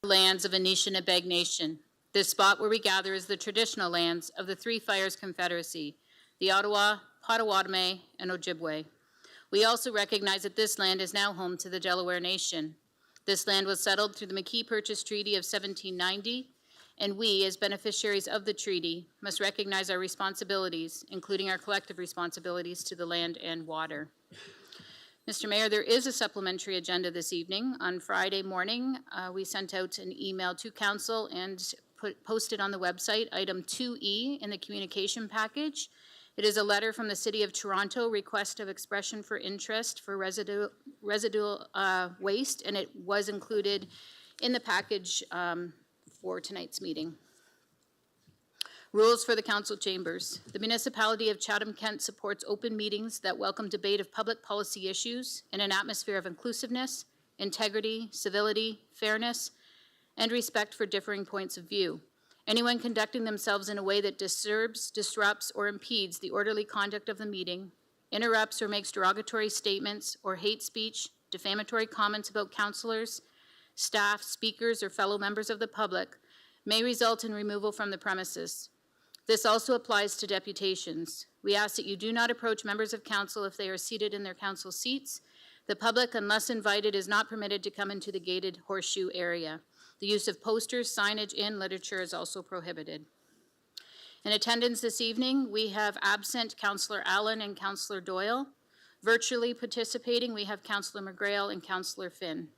lands of Anishinaabe Nation. This spot where we gather is the traditional lands of the Three Fires Confederacy, the Ottawa, Potawatomi, and Ojibwe. We also recognize that this land is now home to the Delaware Nation. This land was settled through the McKee Purchase Treaty of 1790, and we, as beneficiaries of the treaty, must recognize our responsibilities, including our collective responsibilities to the land and water. Mr. Mayor, there is a supplementary agenda this evening. On Friday morning, we sent out an email to Council and posted on the website item 2E in the communication package. It is a letter from the City of Toronto, request of expression for interest for residual waste, and it was included in the package for tonight's meeting. Rules for the council chambers. The municipality of Chatham-Kent supports open meetings that welcome debate of public policy issues in an atmosphere of inclusiveness, integrity, civility, fairness, and respect for differing points of view. Anyone conducting themselves in a way that disturbs, disrupts, or impedes the orderly conduct of the meeting, interrupts or makes derogatory statements or hate speech, defamatory comments about councillors, staff, speakers, or fellow members of the public may result in removal from the premises. This also applies to deputations. We ask that you do not approach members of council if they are seated in their council seats. The public, unless invited, is not permitted to come into the gated horseshoe area. The use of posters, signage, and literature is also prohibited. In attendance this evening, we have absent Councillor Allen and Councillor Doyle. Virtually participating, we have Councillor McGrail and Councillor Finn.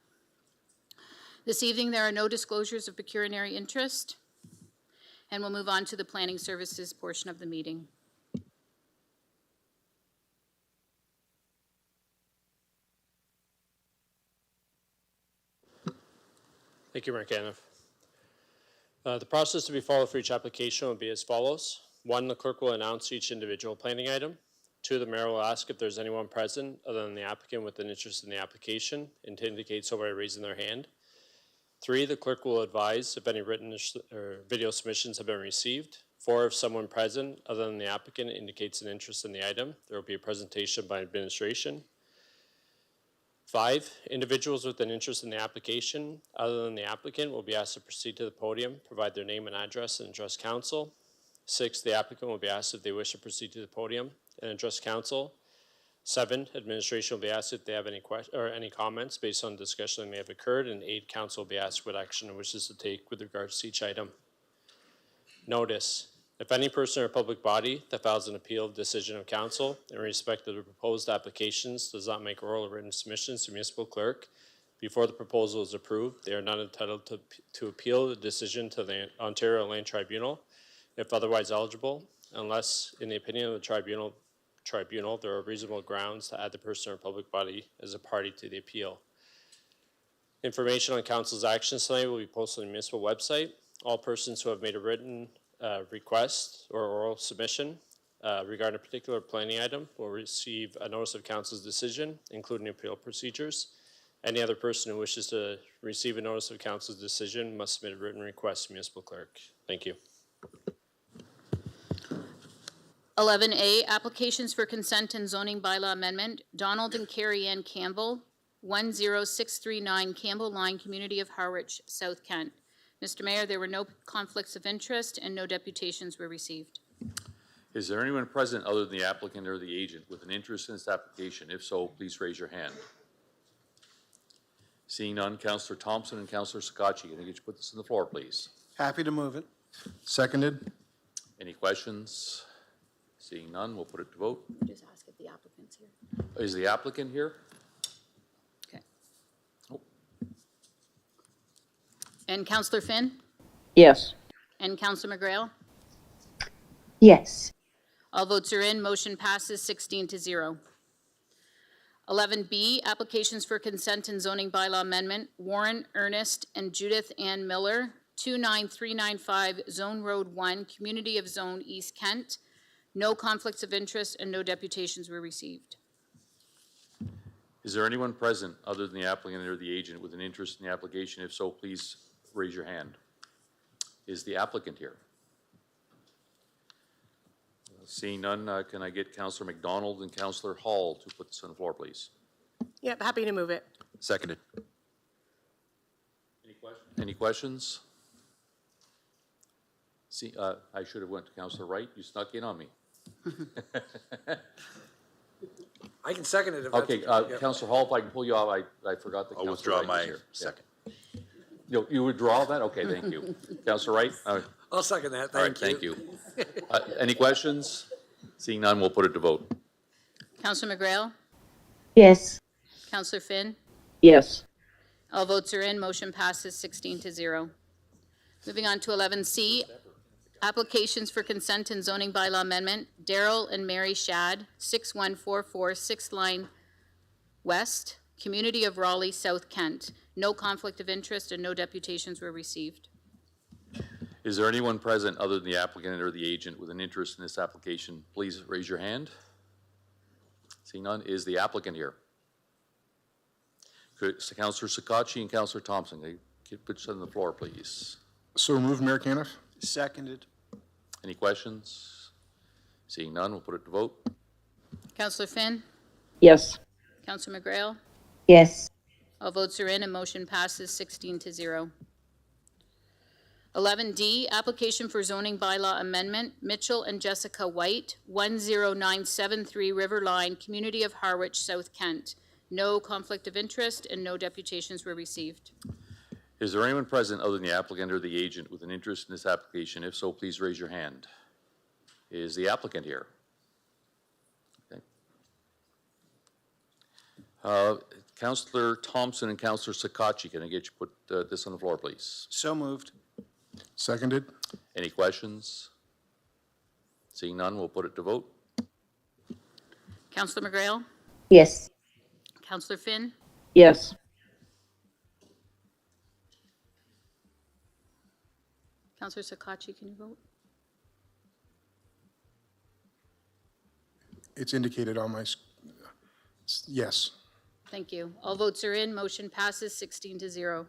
This evening, there are no disclosures of pecuniary interest, and we'll move on to the planning services portion of the meeting. Thank you, Mark Caniff. The process to be followed for each application will be as follows. 1, the clerk will announce each individual planning item. 2, the mayor will ask if there's anyone present other than the applicant with an interest in the application and to indicate so by raising their hand. 3, the clerk will advise if any written or video submissions have been received. 4, if someone present other than the applicant indicates an interest in the item, there will be a presentation by administration. 5, individuals with an interest in the application other than the applicant will be asked to proceed to the podium, provide their name and address, and address council. 6, the applicant will be asked if they wish to proceed to the podium and address council. 7, administration will be asked if they have any questions or any comments based on discussion that may have occurred, and 8, council will be asked what action it wishes to take with regards to each item. Notice. If any person or public body that files an appeal of decision of council in respect of the proposed applications does not make oral or written submissions to municipal clerk before the proposal is approved, they are not entitled to appeal the decision to the Ontario Land Tribunal if otherwise eligible, unless, in the opinion of the tribunal, there are reasonable grounds to add the person or public body as a party to the appeal. Information on council's actions tonight will be posted on the municipal website. All persons who have made a written request or oral submission regarding a particular planning item will receive a notice of council's decision, including appeal procedures. Any other person who wishes to receive a notice of council's decision must submit a written request to municipal clerk. Thank you. 11A, applications for consent and zoning bylaw amendment. Donald and Carrie Ann Campbell, 10639 Campbell Line, Community of Harwich, South Kent. Mr. Mayor, there were no conflicts of interest and no deputations were received. Is there anyone present other than the applicant or the agent with an interest in this application? If so, please raise your hand. Seeing none, Councillor Thompson and Councillor Scotchy, can I get you to put this on the floor, please? Happy to move it. Seconded. Any questions? Seeing none, we'll put it to vote. Just ask if the applicant's here. Is the applicant here? Okay. Oh. And Councillor Finn? Yes. And Councillor McGrail? Yes. All votes are in. Motion passes 16-0. 11B, applications for consent and zoning bylaw amendment. Warren Ernest and Judith Ann Miller, 29395 Zone Road 1, Community of Zone East Kent. No conflicts of interest and no deputations were received. Is there anyone present other than the applicant or the agent with an interest in the application? If so, please raise your hand. Is the applicant here? Seeing none, can I get Councillor McDonald and Councillor Hall to put this on the floor, please? Yep, happy to move it. Seconded. Any Any questions? See, I should have went to Councillor Wright. You snuck in on me. I can second it if that's. Okay, Councillor Hall, if I can pull you off, I forgot that I'll Councillor withdraw Wright was my here. Yeah. second. You withdraw that? Okay, thank you. Councillor Wright? I'll second that, All right, thank you. Any questions? Seeing none, we'll put it to vote. Counselor McGrail, Yes. Counselor Finn, Yes. all votes are in, motion passes 16-0. Moving on to 11C, applications for consent and zoning bylaw amendment, Daryl and Mary Shad, 6144 6th Line West, Community of Raleigh, South Kent. No conflict of interest and no deputations were received. Is there anyone present other than the applicant or the agent with an interest in this application? Please raise your hand. Seeing none, is the applicant here? Could Councillor Sakachi and Councillor Thompson, put you on the floor, please. So moved, Mayor Caniff. Seconded. Any questions? Seeing none, we'll put it to vote. Counselor Finn, Yes. Counselor McGrail, Yes. all votes are in and motion passes 16-0. 11D, application for zoning bylaw amendment, Mitchell and Jessica White, 10973 River Line, Community of Harwich, South Kent. No conflict of interest and no deputations were received. Is there anyone present other than the applicant or the agent with an interest in this application? If so, please raise your hand. Is the applicant here? Okay. Councillor Thompson and Councillor Sakachi, can I get you put this on the floor, please? So moved. Seconded. Any questions? Seeing none, we'll put it to vote. Counselor McGrail, Yes. Counselor Finn, Yes. Counselor Sakachi, can you vote? It's indicated on my, yes. Thank you. All votes are in, motion passes 16-0.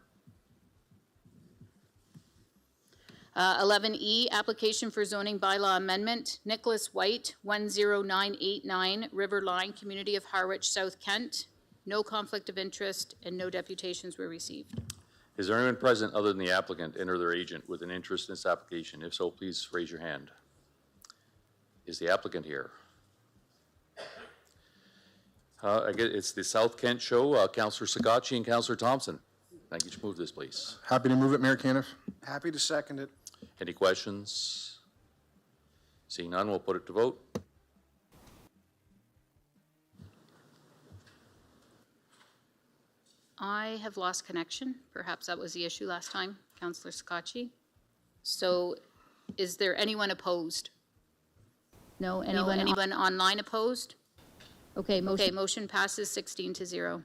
11E, application for zoning bylaw amendment, Nicholas White, 10989 River Line, Community of Harwich, South Kent. No conflict of interest and no deputations were received. Is there anyone present other than the applicant and or their agent with an interest in this application? If so, please raise your hand. Is the applicant here? I guess it's the South Kent show. Councillor Sakachi and Councillor Thompson. Thank you. Move this, please. Happy to move it, Mayor Caniff. Happy to second it. Any questions? Seeing none, we'll put it to vote. I have lost connection. Perhaps that was the issue last time, Councillor Sakachi. So is there anyone opposed? No, anyone online opposed? Okay, motion passes 16-0.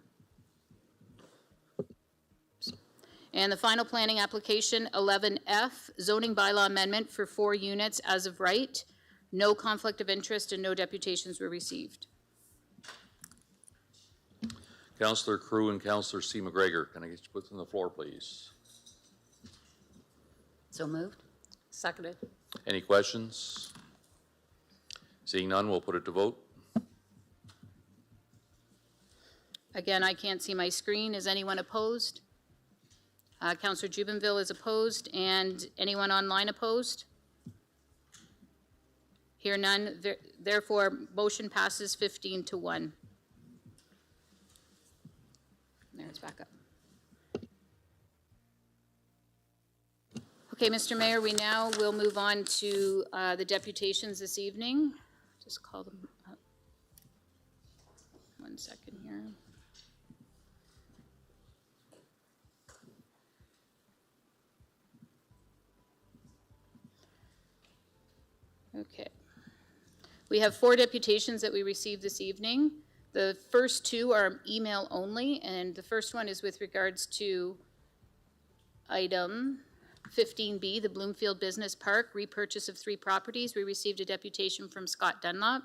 And the final planning application, 11F, zoning bylaw amendment for 4 units as of right. No conflict of interest and no deputations were received. Councillor Crew and Councillor C. McGregor, can I get you put on the floor, please? So moved. Seconded. Any questions? Seeing none, we'll put it to vote. Again, I can't see my screen. Is anyone opposed? Councillor Jubenville is opposed, and anyone online opposed? Hear none. Therefore, motion passes 15-1. There, it's back up. Okay, Mr. Mayor, we now will move on to the deputations this evening. Just call them up. 1 second here. Okay. We have 4 deputations that we received this evening. The first 2 are email only, and the first one is with regards to item 15B, the Bloomfield Business Park, repurchase of 3 properties. We received a deputation from Scott Dunlop.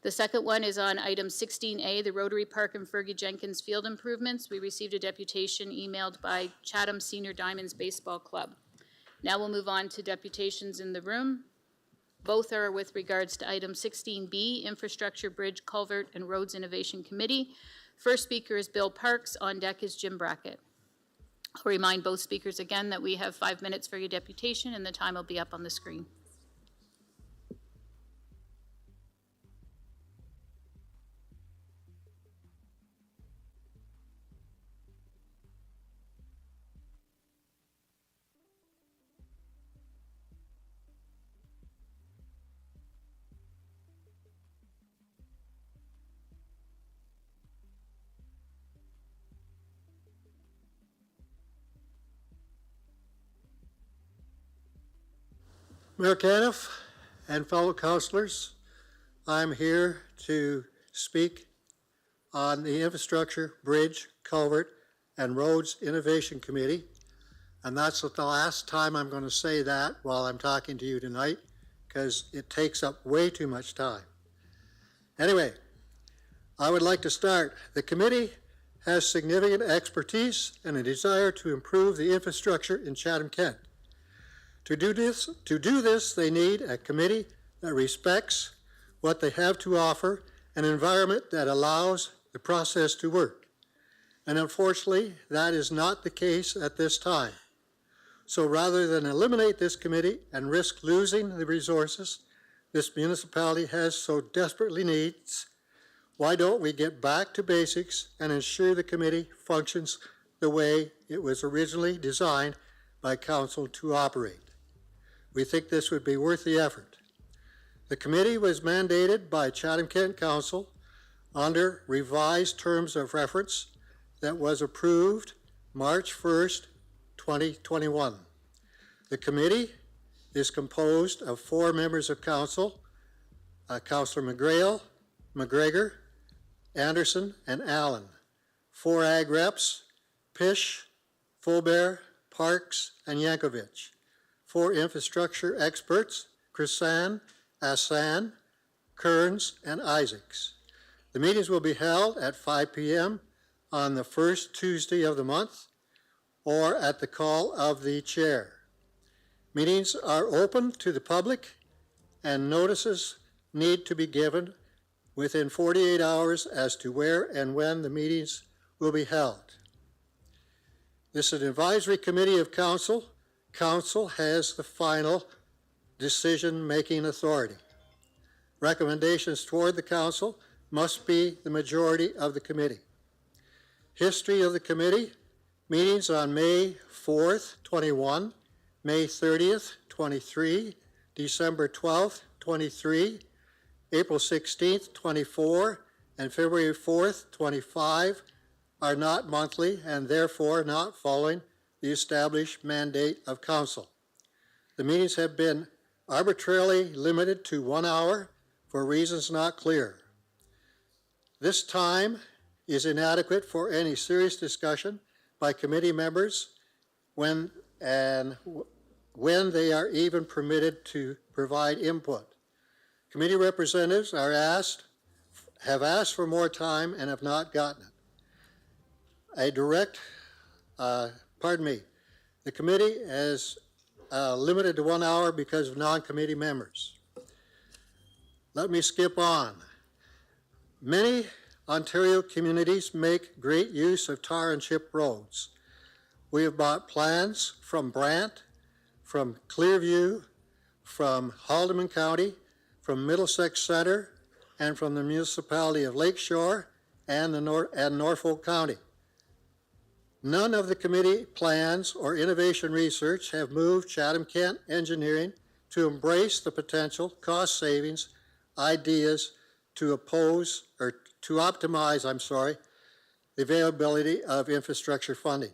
The second one is on item 16A, the Rotary Park and Fergie Jenkins field improvements. We received a deputation emailed by Chatham Senior Diamonds Baseball Club. Now we'll move on to deputations in the room. Both are with regards to item 16B, Infrastructure, Bridge, Culvert, and Roads Innovation Committee. First speaker is Bill Parks. On deck is Jim Brackett. I'll remind both speakers again that we have 5 minutes for your deputation, and the time will be up on the screen. Mayor Caniff and fellow councilors, I'm here to speak on the Infrastructure, Bridge, Culvert, and Roads Innovation Committee. And that's the last time I'm going to say that while I'm talking to you tonight, because it takes up way too much time. Anyway, I would like to start. The committee has significant expertise and a desire to improve the infrastructure in Chatham-Kent. To do this, they need a committee that respects what they have to offer, an environment that allows the process to work. And unfortunately, that is not the case at this time. So rather than eliminate this committee and risk losing the resources this municipality has so desperately needs, why don't we get back to basics and ensure the committee functions the way it was originally designed by council to operate? We think this would be worth the effort. The committee was mandated by Chatham-Kent Council under revised terms of reference that was approved March 1st, 2021. The committee is composed of 4 members of council, Councillor McGregor, Anderson, and Allen. 4 ag reps, Pish, Fulbear, Parks, and Yankovic. 4 infrastructure experts, Chrisan, Assan, Kearns, and Isaacs. The meetings will be held at 5 p.m. on the first Tuesday of the month or at the call of the chair. Meetings are open to the public and notices need to be given within 48 hours as to where and when the meetings will be held. This is an advisory committee of council. Council has the final decision-making authority. Recommendations toward the council must be the majority of the committee. History of the committee: meetings on May 4th, 21, May 30th, 23, December 12th, 23, April 16th, 24, and February 4th, 25 are not monthly and therefore not following the established mandate of council. The meetings have been arbitrarily limited to 1 hour for reasons not clear. This time is inadequate for any serious discussion by committee members when they are even permitted to provide input. Committee representatives have asked for more time and have not gotten it. The committee is limited to 1 hour because of non-committee members. Let me skip on. Many Ontario communities make great use of tar and chip roads. We have bought plans from Brant, from Clearview, from Haldimand County, from Middlesex Center, and from the municipality of Lakeshore and Norfolk County. None of the committee plans or innovation research have moved Chatham-Kent Engineering to embrace the potential cost savings ideas to optimize the availability of infrastructure funding.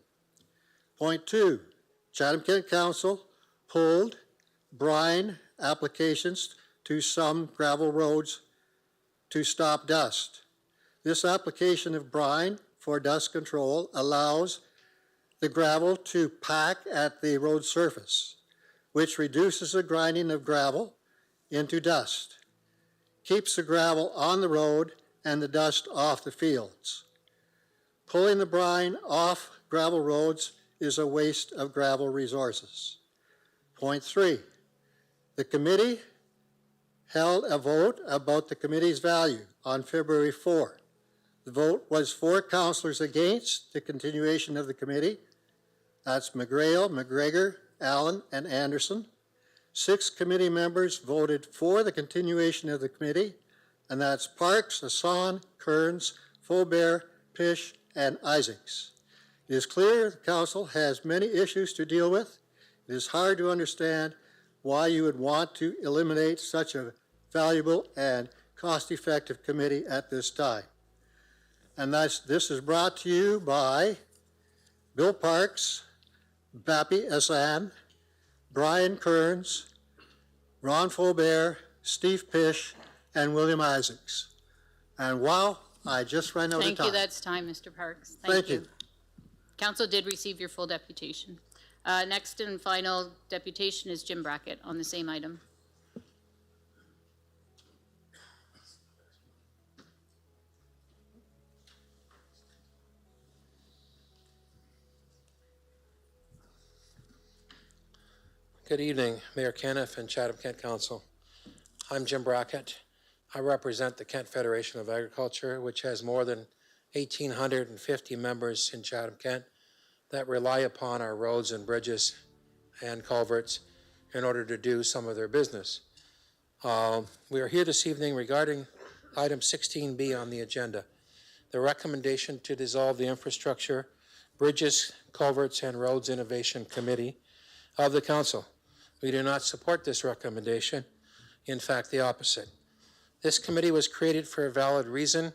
Point 2, Chatham-Kent Council pulled brine applications to some gravel roads to stop dust. This application of brine for dust control allows the gravel to pack at the road surface, which reduces the grinding of gravel into dust, keeps the gravel on the road and the dust off the fields. Pulling the brine off gravel roads is a waste of gravel resources. Point 3, the committee held a vote about the committee's value on February 4. The vote was 4 councillors against the continuation of the committee, That's McGrail, McGregor, Allen, and Anderson. 6 committee members voted for the continuation of the committee, and that's Parks, Hassan, Kearns, Faubert, Pish, and Isaacs. It is clear the council has many issues to deal with. It is hard to understand why you would want to eliminate such a valuable and cost-effective committee at this time. And this is brought to you by Bill Parks, Bappy Hassan, Brian Kearns, Ron Faubert, Steve Pish, and William Isaacs. And wow, I just ran out of time. Thank you, that's time, Mr. Parks. Thank you. Council did receive your full deputation. Next and final deputation is Jim Brackett on the same item. Good evening, Mayor Caniff and Chatham-Kent Council. I'm Jim Brackett. I represent the Kent Federation of Agriculture, which has more than 1,850 members in Chatham-Kent that rely upon our roads and bridges and culverts in order to do some of their business. We are here this evening regarding item 16B on the agenda, the recommendation to dissolve the Infrastructure, Bridges, Culverts, and Roads Innovation Committee of the Council. We do not support this recommendation. In fact, the opposite. This committee was created for a valid reason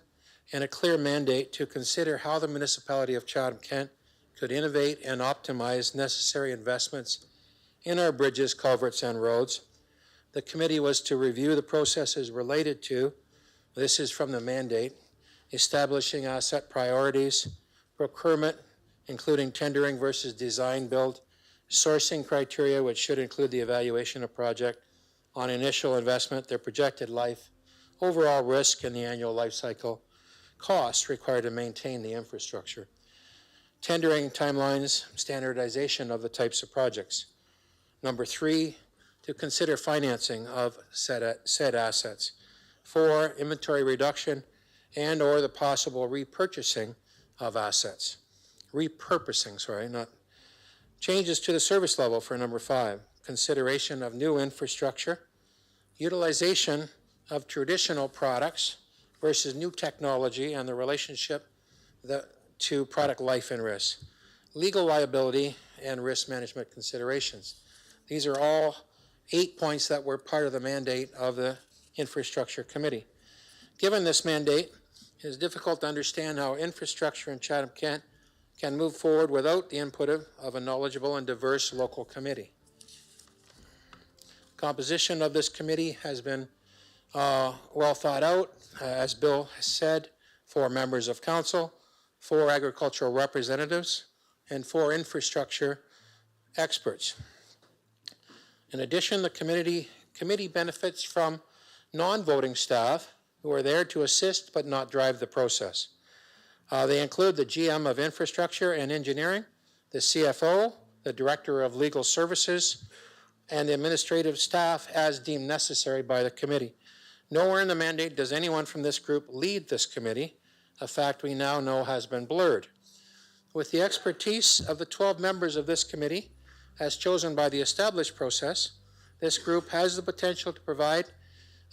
and a clear mandate to consider how the municipality of Chatham-Kent could innovate and optimize necessary investments in our bridges, culverts, and roads. The committee was to review the processes related to, this is from the mandate, establishing asset priorities, procurement, including tendering versus design build, sourcing criteria, which should include the evaluation of project on initial investment, their projected life, overall risk, and the annual life cycle costs required to maintain the infrastructure. Tendering timelines, standardization of the types of projects. Number 3, to consider financing of said assets. 4, inventory reduction and or the possible repurchasing of assets. Changes to the service level for number 5, consideration of new infrastructure, utilization of traditional products versus new technology and the relationship to product life and risk, legal liability and risk management considerations. These are all 8 points that were part of the mandate of the Infrastructure Committee. Given this mandate, it is difficult to understand how infrastructure in Chatham-Kent can move forward without the input of a knowledgeable and diverse local committee. Composition of this committee has been well thought out, as Bill has said, 4 members of council, 4 agricultural representatives, and 4 infrastructure experts. In addition, the committee benefits from non-voting staff who are there to assist but not drive the process. They include the GM of Infrastructure and Engineering, the CFO, the Director of Legal Services, and the administrative staff as deemed necessary by the committee. Nowhere in the mandate does anyone from this group lead this committee, a fact we now know has been blurred. With the expertise of the 12 members of this committee, as chosen by the established process, this group has the potential to provide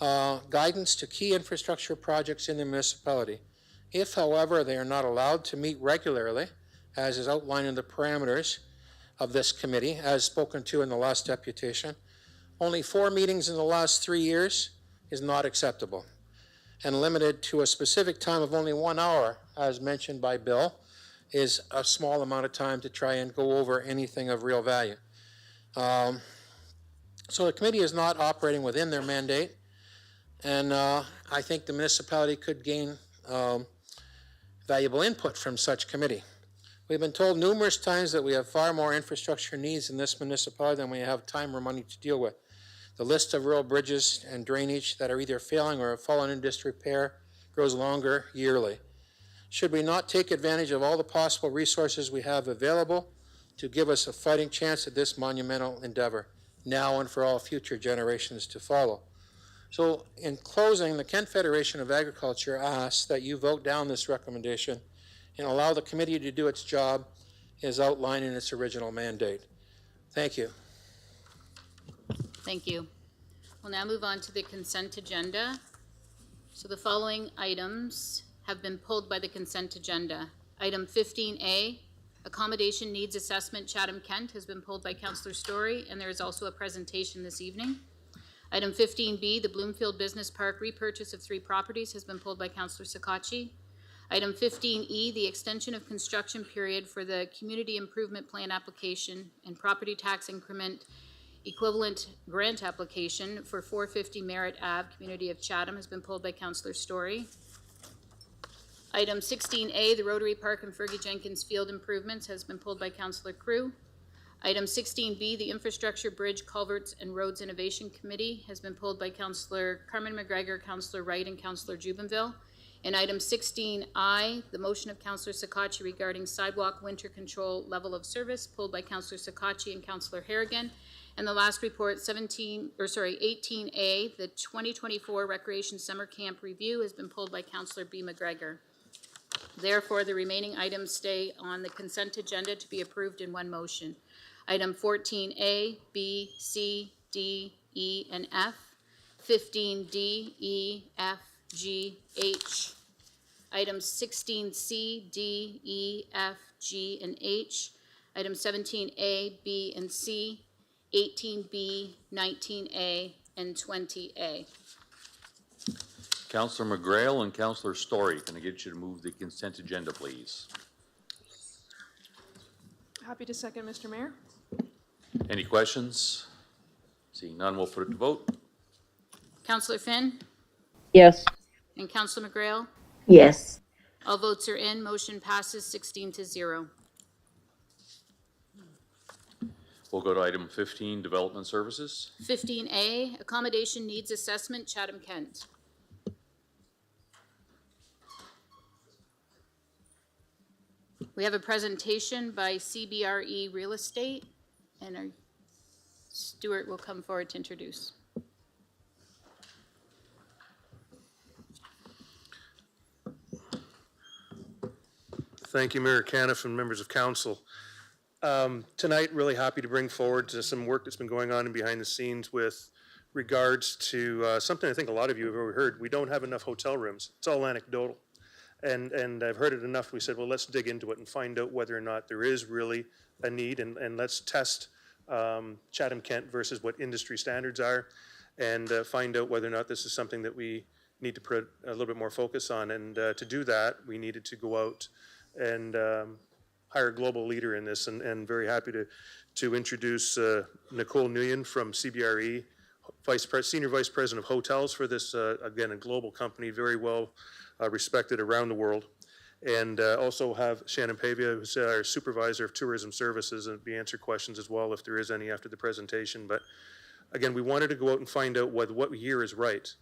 guidance to key infrastructure projects in the municipality. If, however, they are not allowed to meet regularly, as is outlined in the parameters of this committee, as spoken to in the last deputation, only 4 meetings in the last 3 years is not acceptable, and limited to a specific time of only 1 hour, as mentioned by Bill, is a small amount of time to try and go over anything of real value. So the committee is not operating within their mandate, and I think the municipality could gain valuable input from such committee. We've been told numerous times that we have far more infrastructure needs in this municipality than we have time or money to deal with. The list of rural bridges and drainage that are either failing or have fallen into disrepair grows longer yearly. Should we not take advantage of all the possible resources we have available to give us a fighting chance at this monumental endeavor, now and for all future generations to follow? So in closing, the Kent Federation of Agriculture asks that you vote down this recommendation and allow the committee to do its job is outlined in its original mandate. Thank you. Thank you. We'll now move on to the consent agenda. So the following items have been pulled by the consent agenda. Item 15A, Accommodation Needs Assessment Chatham-Kent, has been pulled by Councillor Story, and there is also a presentation this evening. Item 15B, the Bloomfield Business Park repurchase of 3 properties, has been pulled by Councillor Sakatchi. Item 15E, the extension of construction period for the Community Improvement Plan application and property tax increment equivalent grant application for 450 Merritt Ave, Community of Chatham, has been pulled by Councillor Story. Item 16A, the Rotary Park and Fergie Jenkins Field improvements, has been pulled by Councillor Crew. Item 16B, the Infrastructure, Bridge, Culverts, and Roads Innovation Committee, has been pulled by Councillor Carmen McGregor, Councillor Wright, and Councillor Jubenville. And item 16I, the motion of Councillor Sakatchi regarding sidewalk winter control level of service, pulled by Councillor Sakatchi and Councillor Harrigan. And the last report, 18A, the 2024 Recreation Summer Camp Review, has been pulled by Councillor B. McGregor. Therefore, the remaining items stay on the consent agenda to be approved in one motion. Item 14A, B, C, D, E, and F, 15D, E, F, G, H. Items 16C, D, E, F, G, and H. Items 17A, B, and C, 18B, 19A, and 20A. Councillor McGrail and Councillor Story, can I get you to move the consent agenda, please? Happy to second, Mr. Mayor. Any questions? Seeing none, we'll put it to vote. Councillor Finn Yes. and Councillor McGrail. Yes. All votes are in. Motion passes 16-0. We'll go to item 15, Development Services. 15A, Accommodation Needs Assessment, Chatham-Kent. We have a presentation by CBRE Real Estate, and our Stuart will come forward to introduce. Thank you, Mayor Caniff and members of council. Tonight, really happy to bring forward some work that's been going on behind the scenes with regards to something I think a lot of you have already heard. We don't have enough hotel rooms. It's all anecdotal. And I've heard it enough. We said, well, let's dig into it and find out whether or not there is really a need, and let's test Chatham-Kent versus what industry standards are, and find out whether or not this is something that we need to put a little bit more focus on. And to do that, we needed to go out and hire a global leader in this, and very happy to introduce Nicole Nguyen from CBRE, Senior Vice President of Hotels for this, again, a global company, very well respected around the world. And also have Shannon Pavia, who's our Supervisor of Tourism Services, and be answer questions as well if there is any after the presentation. But again, we wanted to go out and find out what year is right.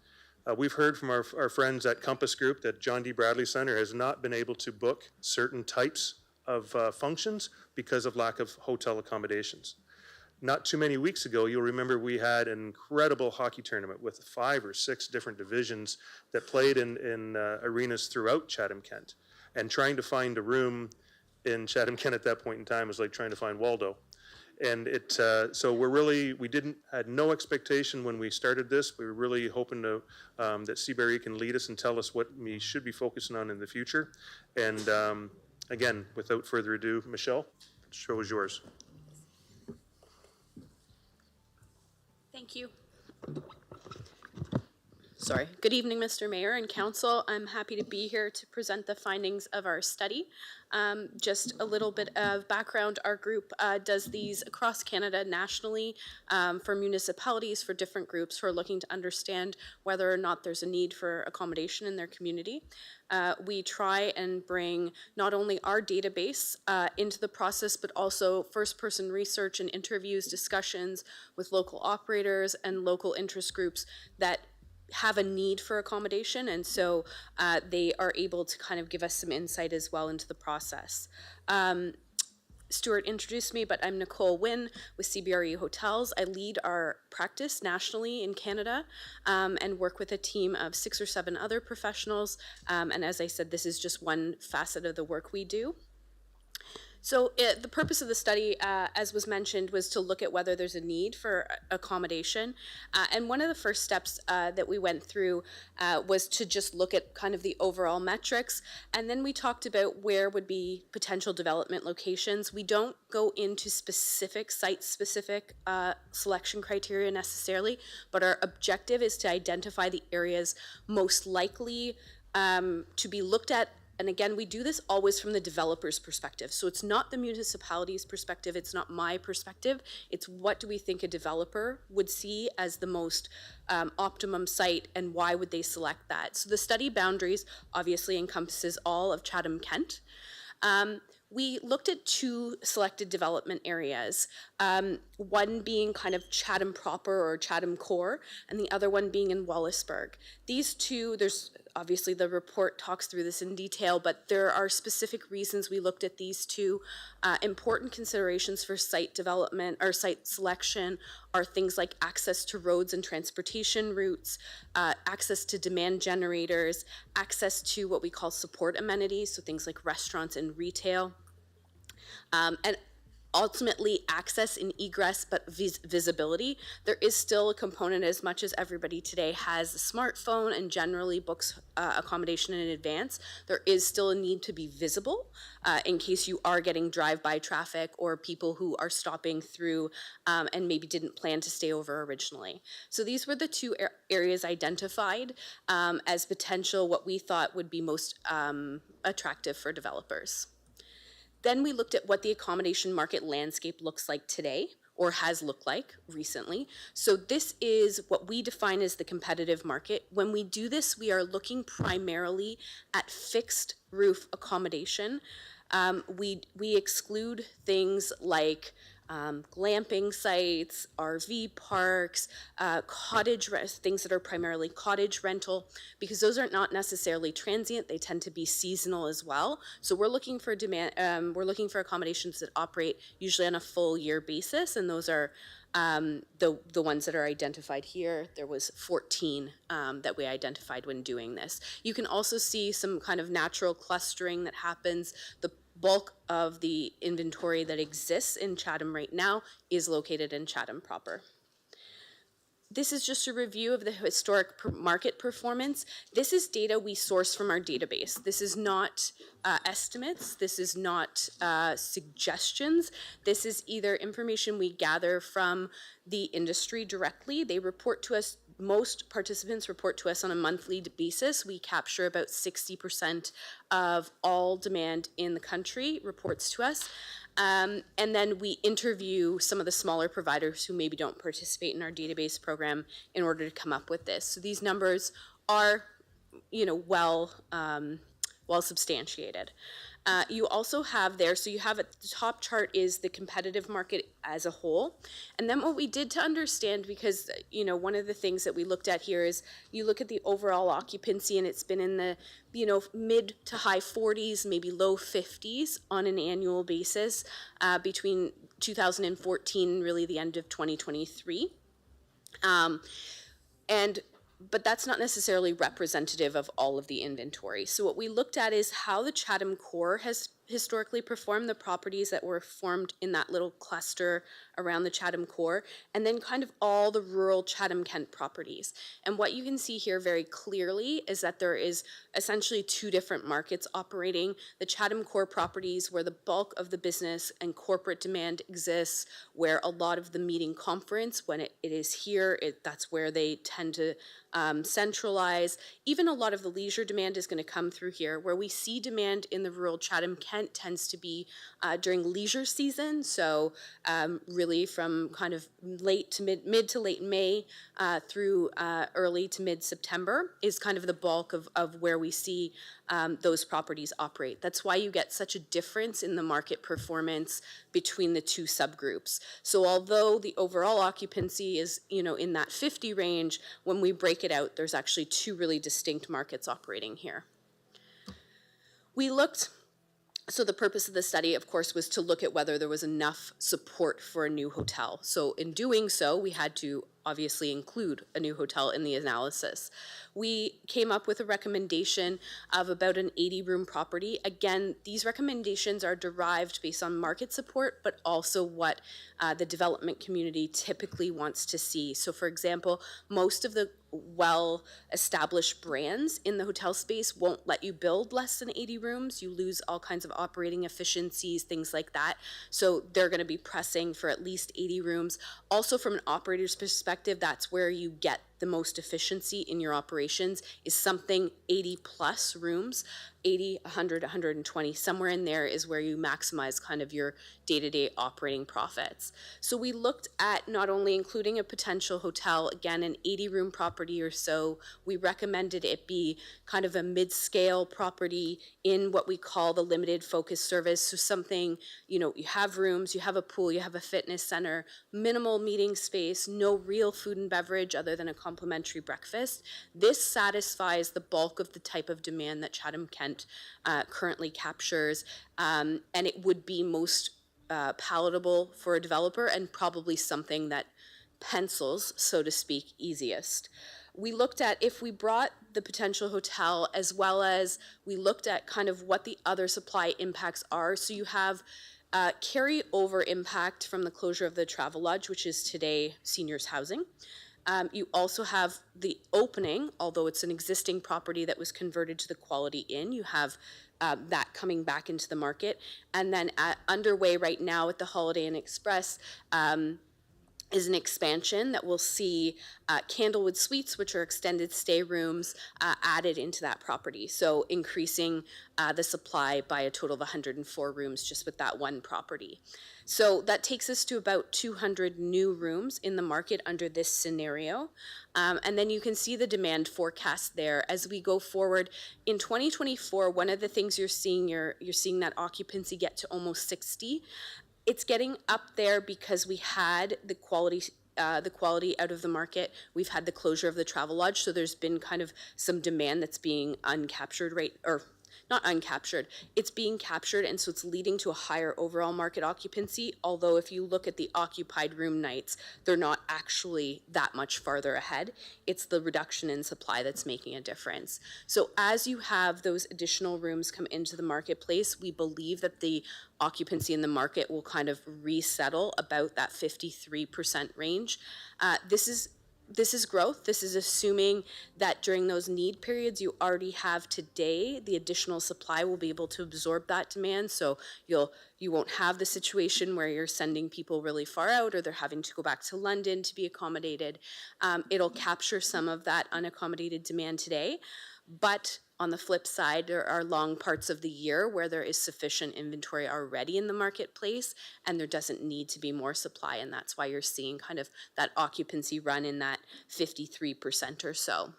We've heard from our friends at Compass Group that John D. Bradley Center has not been able to book certain types of functions because of lack of hotel accommodations. Not too many weeks ago, you'll remember we had an incredible hockey tournament with 5 or 6 different divisions that played in arenas throughout Chatham-Kent. And trying to find a room in Chatham-Kent at that point in time was like trying to find Waldo. And so we had no expectation when we started this. We were really hoping to, that CBRE can lead us and tell us what we should be focusing on in the future. And again, without further ado, Michelle, the show is yours. Thank you. Sorry. Good evening, Mr. Mayor and Council. I'm happy to be here to present the findings of our study. Just a little bit of background. Our group does these across Canada nationally for municipalities, for different groups who are looking to understand whether or not there's a need for accommodation in their community. We try and bring not only our database into the process, but also first-person research and interviews, discussions with local operators and local interest groups that have a need for accommodation, and so they are able to kind of give us some insight as well into the process. Stuart introduced me, but I'm Nicole Nguyen with CBRE Hotels. I lead our practice nationally in Canada and work with a team of 6 or 7 other professionals. And as I said, this is just one facet of the work we do. So the purpose of the study, as was mentioned, was to look at whether there's a need for accommodation. And one of the first steps that we went through was to just look at kind of the overall metrics. And then we talked about where would be potential development locations. We don't go into specific site-specific selection criteria necessarily, but our objective is to identify the areas most likely to be looked at. And again, we do this always from the developer's perspective. So it's not the municipality's perspective, it's not my perspective, it's what do we think a developer would see as the most optimum site and why would they select that. So the study boundaries obviously encompasses all of Chatham-Kent. We looked at 2 selected development areas, one being kind of Chatham proper or Chatham core, and the other one being in Wallaceburg. These 2, there's obviously the report talks through this in detail, but there are specific reasons we looked at these 2. Important considerations for site development or site selection are things like access to roads and transportation routes, access to demand generators, access to what we call support amenities, so things like restaurants and retail, and ultimately access and egress, but visibility. There is still a component, as much as everybody today has a smartphone and generally books accommodation in advance, there is still a need to be visible in case you are getting drive-by traffic or people who are stopping through and maybe didn't plan to stay over originally. So these were the 2 areas identified as potential what we thought would be most attractive for developers. Then we looked at what the accommodation market landscape looks like today, or has looked like recently. So this is what we define as the competitive market. When we do this, we are looking primarily at fixed roof accommodation. We exclude things like glamping sites, RV parks, things that are primarily cottage rental, because those are not necessarily transient, they tend to be seasonal as well. So we're looking for we're looking for accommodations that operate usually on a full year basis, and those are the ones that are identified here. There was 14 that we identified when doing this. You can also see some kind of natural clustering that happens. The bulk of the inventory that exists in Chatham right now is located in Chatham proper. This is just a review of the historic market performance. This is data we source from our database. This is not estimates. This is not suggestions. This is either information we gather from the industry directly. They report to us. Most participants report to us on a monthly basis. We capture about 60% of all demand in the country reports to us. And then we interview some of the smaller providers who maybe don't participate in our database program in order to come up with this. So these numbers are, well substantiated. You also have there, so you have at the top chart is the competitive market as a whole. And then what we did to understand, because, one of the things that we looked at here is you look at the overall occupancy and it's been in the, mid to high 40s, maybe low 50s on an annual basis between 2014 and really the end of 2023. But that's not necessarily representative of all of the inventory. So what we looked at is how the Chatham core has historically performed, the properties that were formed in that little cluster around the Chatham core, and then kind of all the rural Chatham-Kent properties. And what you can see here very clearly is that there is essentially 2 different markets operating. The Chatham core properties where the bulk of the business and corporate demand exists, where a lot of the meeting conference, when it is here, that's where they tend to centralize. Even a lot of the leisure demand is going to come through here. Where we see demand in the rural Chatham-Kent tends to be during leisure season, so really from kind of late to mid to late May through early to mid-September is kind of the bulk of where we see those properties operate. That's why you get such a difference in the market performance between the 2 subgroups. So although the overall occupancy is, in that 50 range, when we break it out, there's actually 2 really distinct markets operating here. We looked, so the purpose of the study, of course, was to look at whether there was enough support for a new hotel. So in doing so, we had to obviously include a new hotel in the analysis. We came up with a recommendation of about an 80-room property. Again, these recommendations are derived based on market support, but also what the development community typically wants to see. So for example, most of the well-established brands in the hotel space won't let you build less than 80 rooms. You lose all kinds of operating efficiencies, things like that. So they're going to be pressing for at least 80 rooms. Also, from an operator's perspective, that's where you get the most efficiency in your operations, is something 80 plus rooms. 80, 100, 120, somewhere in there is where you maximize kind of your day-to-day operating profits. So we looked at not only including a potential hotel, again, an 80-room property or so. We recommended it be kind of a mid-scale property in what we call the limited focus service. So something, you know, you have rooms, you have a pool, you have a fitness center, minimal meeting space, no real food and beverage other than a complimentary breakfast. This satisfies the bulk of the type of demand that Chatham-Kent currently captures, and it would be most palatable for a developer and probably something that pencils, so to speak, easiest. We looked at if we brought the potential hotel, as well as we looked at kind of what the other supply impacts are. So you have carry-over impact from the closure of the Travel Lodge, which is today seniors housing. You also have the opening, although it's an existing property that was converted to the Quality Inn, you have that coming back into the market. And then underway right now at the Holiday Inn Express is an expansion that will see Candlewood Suites, which are extended stay rooms, added into that property. So increasing the supply by a total of 104 rooms just with that one property. So that takes us to about 200 new rooms in the market under this scenario. And then you can see the demand forecast there as we go forward. In 2024, one of the things you're seeing that occupancy get to almost 60. It's getting up there because we had the quality out of the market. We've had the closure of the Travel Lodge, so there's been kind of some demand that's being uncaptured not uncaptured, it's being captured, and so it's leading to a higher overall market occupancy, although if you look at the occupied room nights, they're not actually that much farther ahead. It's the reduction in supply that's making a difference. So as you have those additional rooms come into the marketplace, we believe that the occupancy in the market will kind of resettle about that 53% range. This is growth. This is assuming that during those need periods you already have today, the additional supply will be able to absorb that demand. So you won't have the situation where you're sending people really far out or they're having to go back to London to be accommodated. It'll capture some of that unaccommodated demand today. But on the flip side, there are long parts of the year where there is sufficient inventory already in the marketplace and there doesn't need to be more supply, and that's why you're seeing kind of that occupancy run in that 53% or so.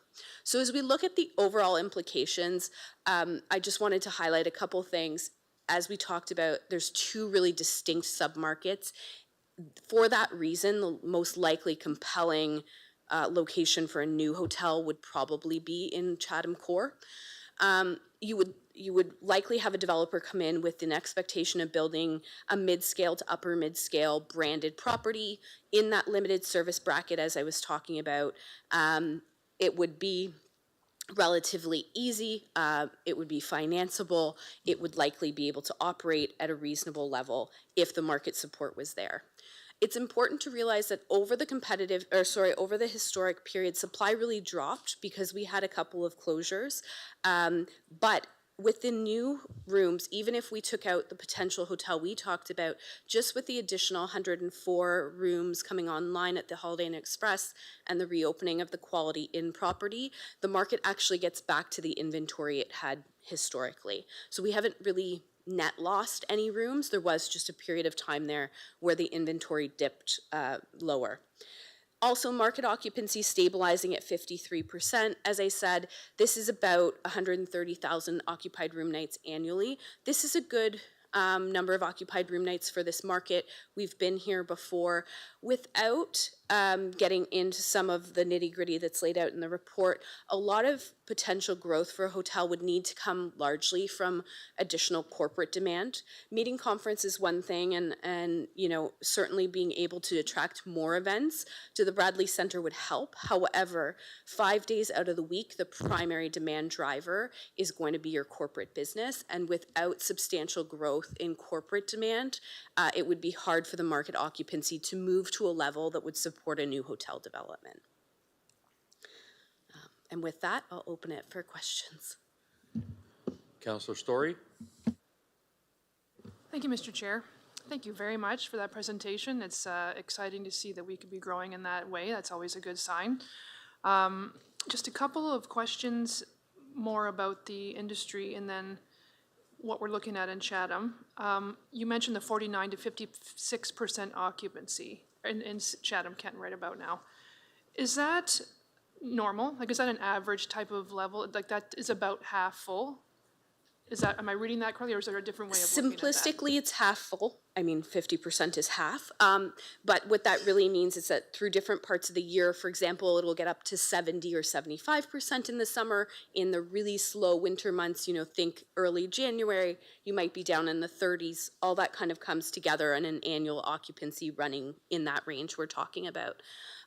So as we look at the overall implications, I just wanted to highlight a couple things. As we talked about, there's two really distinct submarkets. For that reason, the most likely compelling location for a new hotel would probably be in Chatham Core. You would likely have a developer come in with an expectation of building a mid-scale to upper mid-scale branded property in that limited service bracket, as I was talking about. It would be relatively easy. It would be financeable. It would likely be able to operate at a reasonable level if the market support was there. It's important to realize that over the historic period, supply really dropped because we had a couple of closures. But with the new rooms, even if we took out the potential hotel we talked about, just with the additional 104 rooms coming online at the Holiday Inn Express and the reopening of the Quality Inn property, the market actually gets back to the inventory it had historically. So we haven't really net lost any rooms. There was just a period of time there where the inventory dipped lower. Also, market occupancy stabilizing at 53%. As I said, this is about 130,000 occupied room nights annually. This is a good number of occupied room nights for this market. We've been here before. Without getting into some of the nitty-gritty that's laid out in the report, a lot of potential growth for a hotel would need to come largely from additional corporate demand. Meeting conference is one thing, and you know, certainly being able to attract more events to the Bradley Center would help. However, 5 days out of the week, the primary demand driver is going to be your corporate business, and without substantial growth in corporate demand, it would be hard for the market occupancy to move to a level that would support a new hotel development. And with that, I'll open it for questions. Councillor Story? Thank you, Mr. Chair. Thank you very much for that presentation. It's exciting to see that we could be growing in that way. That's always a good sign. Just a couple of questions more about the industry and then what we're looking at in Chatham. You mentioned the 49 to 56% occupancy in Chatham-Kent right about now. Is that normal? Like, is that an average type of level? Like, that is about half full? Is that, am I reading that correctly, or is there a different way of looking at that? Simplistically, it's half full. I mean, 50% is half. But what that really means is that through different parts of the year, for example, it'll get up to 70 or 75% in the summer. In the really slow winter months, you know, think early January, you might be down in the 30s. All that kind of comes together in an annual occupancy running in that range we're talking about.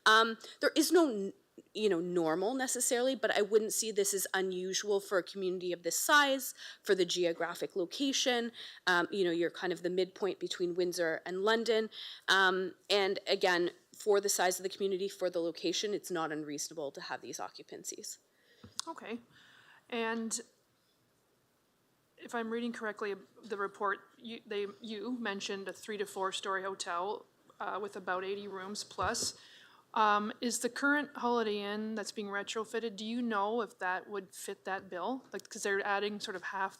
There is no normal necessarily, but I wouldn't see this as unusual for a community of this size, for the geographic location. You're kind of the midpoint between Windsor and London. And again, for the size of the community, for the location, it's not unreasonable to have these occupancies. Okay. And if I'm reading correctly, the report, you mentioned a 3 to 4 story hotel with about 80 rooms plus. Is the current Holiday Inn that's being retrofitted, do you know if that would fit that bill? Like, because they're adding sort of half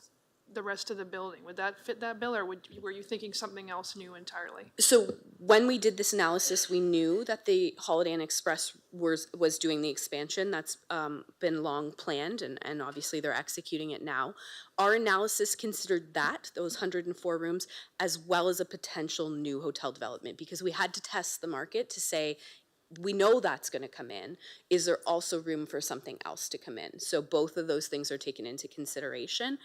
the rest of the building. Would that fit that bill, or were you thinking something else new entirely? So when we did this analysis, we knew that the Holiday Inn Express was doing the expansion. That's been long planned, and obviously they're executing it now. Our analysis considered those 104 rooms, as well as a potential new hotel development, because we had to test the market to say, we know that's going to come in. Is there also room for something else to come in? So both of those things are taken into consideration.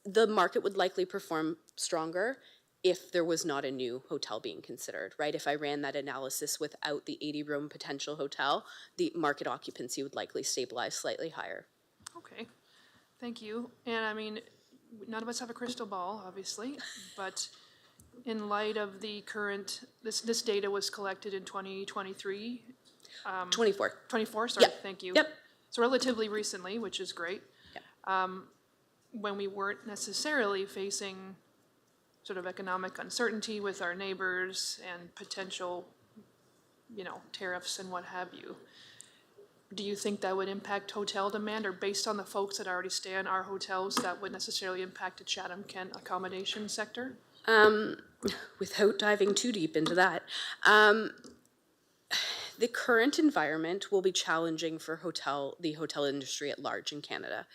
The market would likely perform stronger if there was not a new hotel being considered, right? If I ran that analysis without the 80-room potential hotel, the market occupancy would likely stabilize slightly higher. Okay, thank you. And I mean, none of us have a crystal ball, obviously, but in light of the current, this data was collected in 2023? 24. 24, sorry, Yep. thank you. Yep. So relatively recently, which is great. Yep. When we weren't necessarily facing sort of economic uncertainty with our neighbors and potential, tariffs and what have you. Do you think that would impact hotel demand, or based on the folks that already stay in our hotels, that would necessarily impact the Chatham-Kent accommodation sector? Without diving too deep into that, the current environment will be challenging for the hotel industry at large in Canada.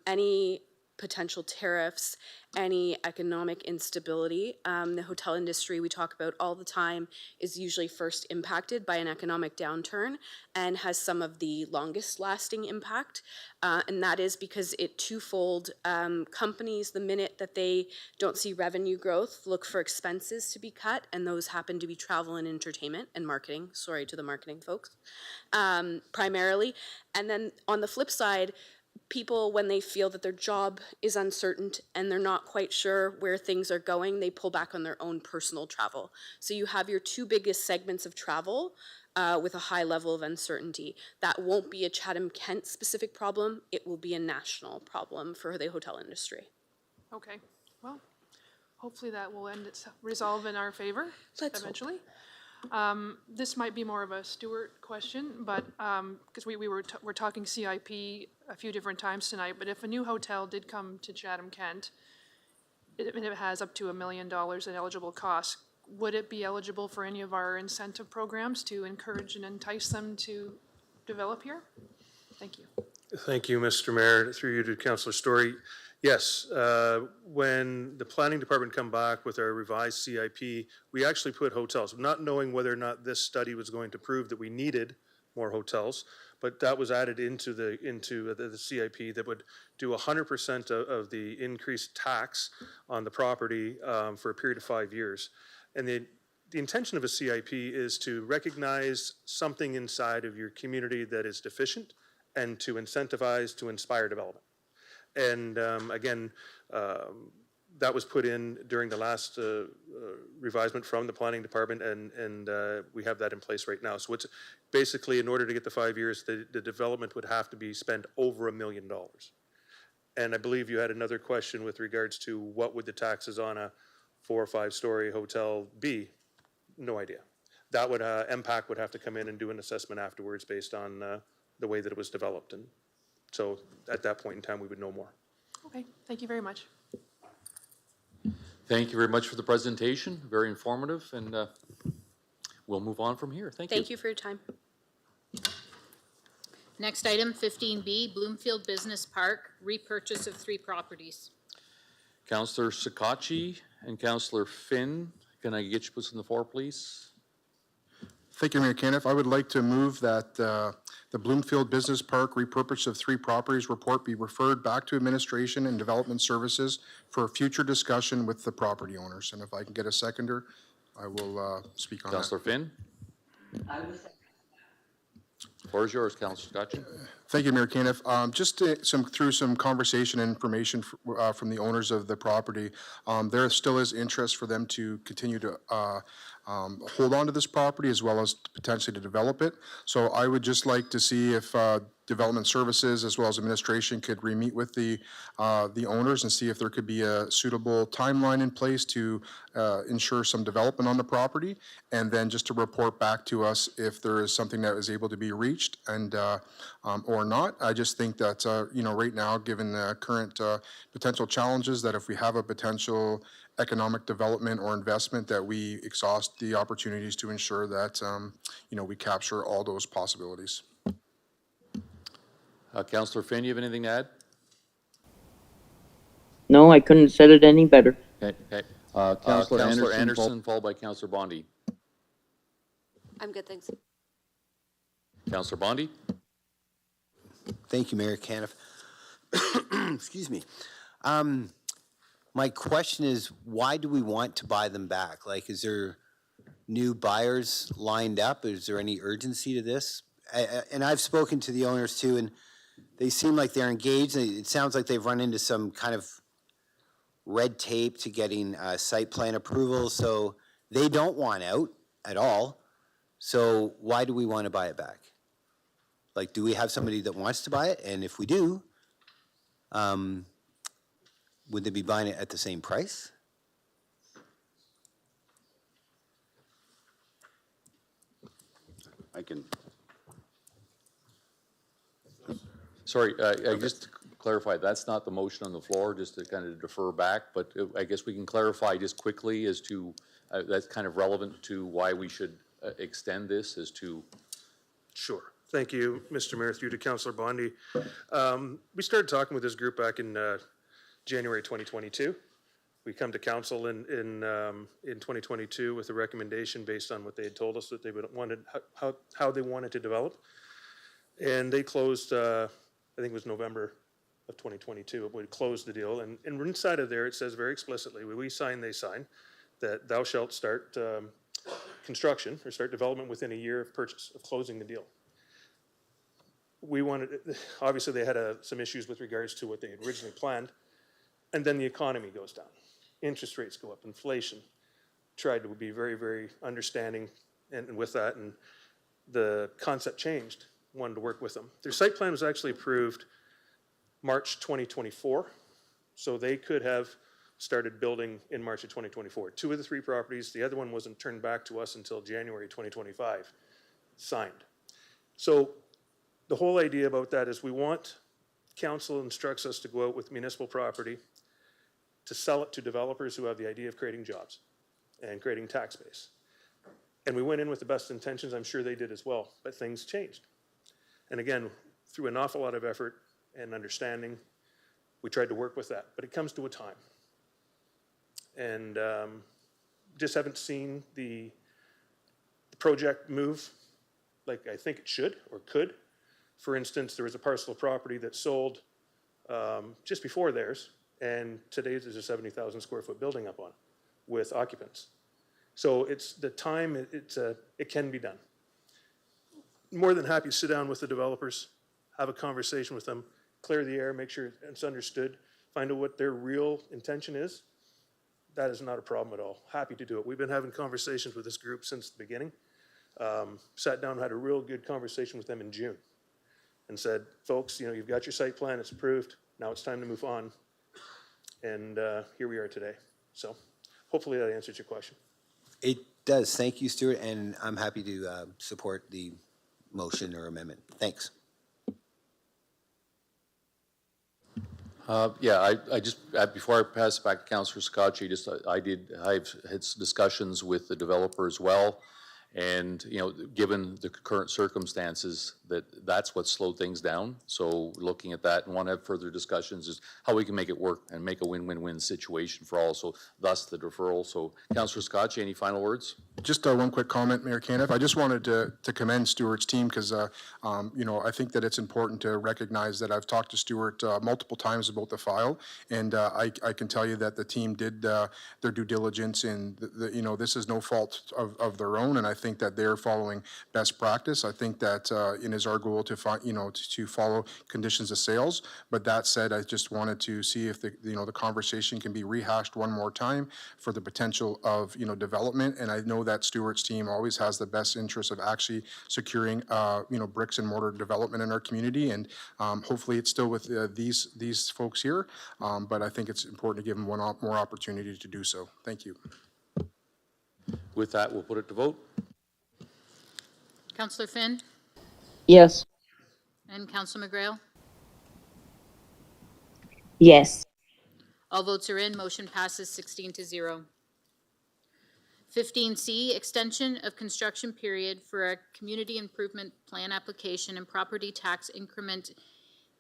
Any potential tariffs, any economic instability, the hotel industry we talk about all the time is usually first impacted by an economic downturn and has some of the longest lasting impact. And that is because it twofold. Companies, the minute that they don't see revenue growth, look for expenses to be cut, and those happen to be travel and entertainment and marketing. Sorry to the marketing folks, primarily. And then on the flip side, people, when they feel that their job is uncertain and they're not quite sure where things are going, they pull back on their own personal travel. So you have your two biggest segments of travel with a high level of uncertainty. That won't be a Chatham-Kent specific problem. It will be a national problem for the hotel industry. Okay, well, hopefully that will resolve in our favor eventually. This might be more of a Stuart question, but because we're talking CIP a few different times tonight, but if a new hotel did come to Chatham-Kent, and it has up to $1 million in eligible costs, would it be eligible for any of our incentive programs to encourage and entice them to develop here? Thank you. Thank you, Mr. Mayor. Through you to Councillor Story. Yes, when the planning department come back with our revised CIP, we actually put hotels, not knowing whether or not this study was going to prove that we needed more hotels, but that was added into the CIP that would do 100% of the increased tax on the property for a period of 5 years. And the intention of a CIP is to recognize something inside of your community that is deficient and to incentivize, to inspire development. And again, that was put in during the last revisement from the planning department, and we have that in place right now. So it's basically, in order to get the 5 years, the development would have to be spent over $1 million. And I believe you had another question with regards to what would the taxes on a 4 or 5 story hotel be? No idea. That would, MPAC would have to come in and do an assessment afterwards based on the way that it was developed. And so at that point in time, we would know more. Okay, thank you very much. Thank you very much for the presentation, very informative, and we'll move on from here. Thank you. Thank you for your time. Next item, 15B, Bloomfield Business Park, repurchase of 3 properties. Councillor Sakachi and Councillor Finn, can I get you put on the floor, please? Thank you, Mayor Caniff. I would like to move that the Bloomfield Business Park repurpose of 3 properties report be referred back to Administration and Development Services for future discussion with the property owners. And if I can get a seconder, I will speak on that. Councillor Finn? The floor is yours, Councillor Sakachi. Thank you, Mayor Caniff. Just through some conversation and information from the owners of the property, there still is interest for them to continue to hold on to this property as well as potentially to develop it. So I would just like to see if Development Services as well as administration could re-meet with the owners and see if there could be a suitable timeline in place to ensure some development on the property, and then just to report back to us if there is something that is able to be reached and or not. I just think that right now, given the current potential challenges, that if we have a potential economic development or investment, that we exhaust the opportunities to ensure that we capture all those possibilities. Councillor Finn, you have anything to add? No, I couldn't have said it any better. Okay. Councillor Anderson, followed by Councillor Bondi. I'm good, thanks. Councillor Bondi? Thank you, Mayor Caniff. Excuse me. My question is, why do we want to buy them back? Like, is there new buyers lined up? Is there any urgency to this? And I've spoken to the owners too, and they seem like they're engaged. It sounds like they've run into some kind of red tape to getting site plan approval, so they don't want out at all. So why do we want to buy it back? Like, do we have somebody that wants to buy it? And if we do, would they be buying it at the same price? I can. Sorry, just to clarify, that's not the motion on the floor, just to kind of defer back, but I guess we can clarify just quickly as to, that's kind of relevant to why we should extend this as to. Sure. Thank you, Mr. Mayor, through to Councillor Bondi. We started talking with this group back in January 2022. We come to council in 2022 with a recommendation based on what they had told us that they wanted, how they wanted to develop. And they closed, I think it was November of 2022, we closed the deal. And inside of there, it says very explicitly, we sign, they sign, that thou shalt start construction or start development within a year of purchase, of closing the deal. We wanted, obviously they had some issues with regards to what they had originally planned. And then the economy goes down. Interest rates go up, inflation. Tried to be very, very understanding and with that, and the concept changed. Wanted to work with them. Their site plan was actually approved March 2024, so they could have started building in March of 2024. 2 of the 3 properties, the other one wasn't turned back to us until January 2025, signed. So the whole idea about that is we want, council instructs us to go out with municipal property to sell it to developers who have the idea of creating jobs and creating tax base. And we went in with the best intentions, I'm sure they did as well, but things changed. And again, through an awful lot of effort and understanding, We tried to work with that, but it comes to a time. And just haven't seen the project move like I think it should or could. For instance, there was a parcel of property that sold just before theirs, and today there's a 70,000 square foot building up on it with occupants. So it's the time, it can be done. More than happy to sit down with the developers, have a conversation with them, clear the air, make sure it's understood, find out what their real intention is. That is not a problem at all. Happy to do it. We've been having conversations with this group since the beginning. Sat down and had a real good conversation with them in June and said, folks, you've got your site plan, it's approved. Now it's time to move on. And here we are today. So hopefully that answers your question. It does. Thank you, Stuart, and I'm happy to support the motion or amendment. Thanks. Yeah, I just, before I pass it back to Councillor Scotchy, I've had discussions with the developer as well. And, given the current circumstances, that's what slowed things down. So looking at that and want to have further discussions is how we can make it work and make a win-win-win situation for all. So thus the deferral. So Councillor Scotchy, any final words? Just one quick comment, Mayor Caniff. I just wanted to commend Stuart's team because, I think that it's important to recognize that I've talked to Stuart multiple times about the file, and I can tell you that the team did their due diligence, and this is no fault of their own, and I think that they're following best practice. I think that it is our goal to to follow conditions of sales. But that said, I just wanted to see if the conversation can be rehashed one more time for the potential of development, and I know that Stuart's team always has the best interest of actually securing, bricks and mortar development in our community. And hopefully it's still with these folks here. But I think it's important to give them one more opportunity to do so. Thank you. With that, we'll put it to vote. Councillor Finn Yes. and Councillor McGrail. Yes. All votes are in. Motion passes 16-0. 15C, extension of construction period for a community improvement plan application and property tax increment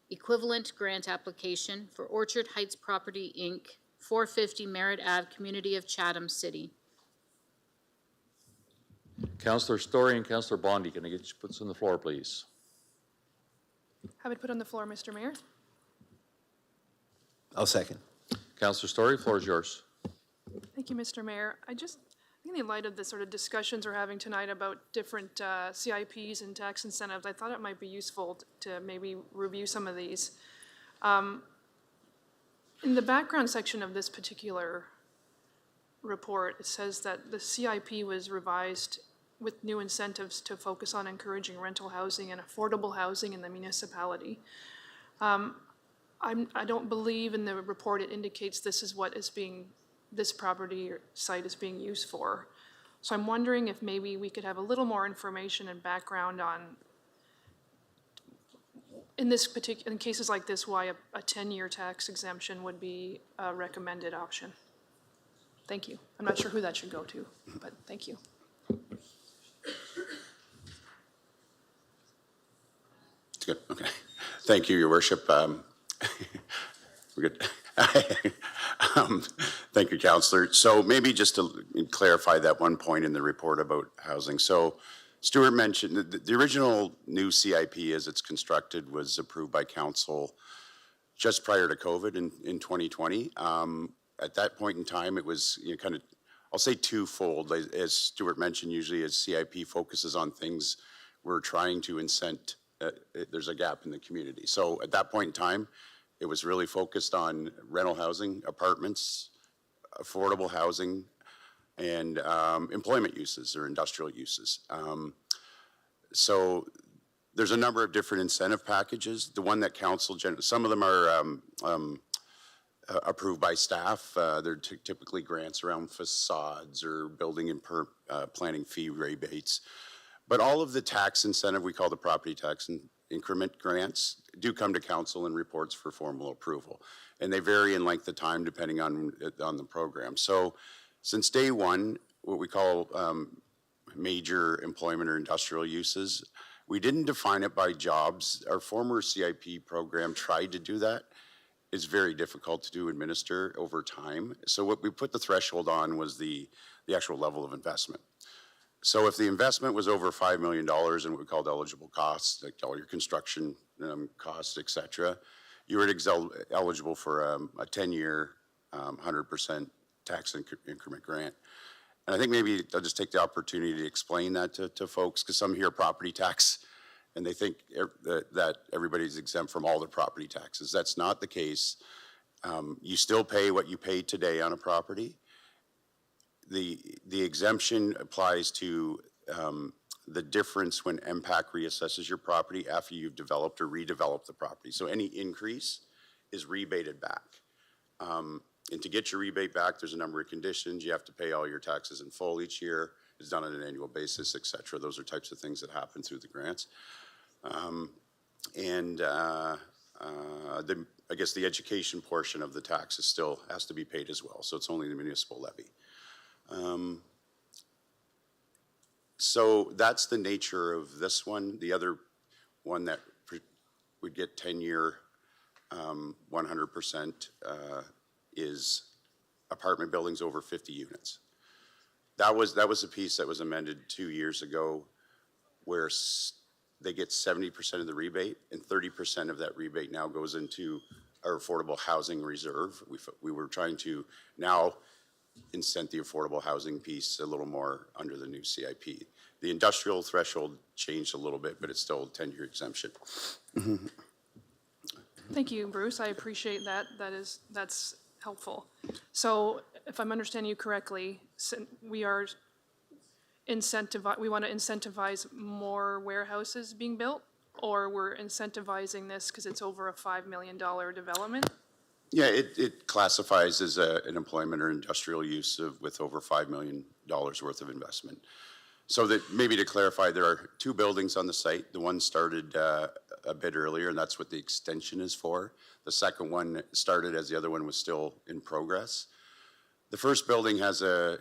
equivalent grant application for Orchard Heights Property, Inc., 450 Merritt Ave, Community of Chatham City. Councillor Story and Councillor Bondi, can I get you to put this on the floor, please? Have it put on the floor, Mr. Mayor. I'll second. Councillor Story, floor is yours. Thank you, Mr. Mayor. I think in light of the sort of discussions we're having tonight about different CIPs and tax incentives, I thought it might be useful to maybe review some of these. In the background section of this particular report, it says that the CIP was revised with new incentives to focus on encouraging rental housing and affordable housing in the municipality. I don't believe in the report it indicates this is what this property or site is being used for. So I'm wondering if maybe we could have a little more information and background on, in cases like this, why a 10-year tax exemption would be a recommended option. Thank you. I'm not sure who that should go to, but thank you. It's good, okay. Thank you, Your Worship. We're good. Thank you, Councillor. So maybe just to clarify that one point in the report about housing. So Stuart mentioned the original new CIP as it's constructed was approved by Council just prior to COVID in 2020. At that point in time, it was kind of, I'll say twofold. As Stuart mentioned, usually as CIP focuses on things we're trying to incent, there's a gap in the community. So at that point in time, it was really focused on rental housing, apartments, affordable housing, and employment uses or industrial uses. So there's a number of different incentive packages. The one that Council, some of them are approved by staff. They're typically grants around facades or building and planning fee rebates. But all of the tax incentive, we call the property tax and increment grants, do come to Council in reports for formal approval. And they vary in length of time depending on the program. So since day one, what we call major employment or industrial uses, we didn't define it by jobs. Our former CIP program tried to do that. is very difficult to administer over time. So what we put the threshold on was the actual level of investment. So if the investment was over $5 million in what we called eligible costs, like all your construction costs, et cetera, you were eligible for a 10-year, 100% tax increment grant. And I think maybe I'll just take the opportunity to explain that to folks, because some hear property tax and they think that everybody's exempt from all their property taxes. That's not the case. You still pay what you pay today on a property. The exemption applies to the difference when MPAC reassesses your property after you've developed or redeveloped the property. So any increase is rebated back. And to get your rebate back, there's a number of conditions. You have to pay all your taxes in full each year. It's done on an annual basis, et cetera. Those are types of things that happen through the grants. I guess the education portion of the taxes still has to be paid as well. So it's only the municipal levy. So that's the nature of this one. The other one that would get 10-year, 100% is apartment buildings over 50 units. That was a piece that was amended 2 years ago, where they get 70% of the rebate, and 30% of that rebate now goes into our affordable housing reserve. We were trying to now incent the affordable housing piece a little more under the new CIP. The industrial threshold changed a little bit, but it's still a 10-year exemption. Thank you, Bruce. I appreciate that. That's helpful. So if I'm understanding you correctly, we are we want to incentivize more warehouses being built, or we're incentivizing this because it's over a $5 million development? Yeah, it classifies as an employment or industrial use with over $5 million worth of investment. So that maybe to clarify, there are 2 buildings on the site. The one started a bit earlier, and that's what the extension is for. The second one started as the other one was still in progress. The first building has an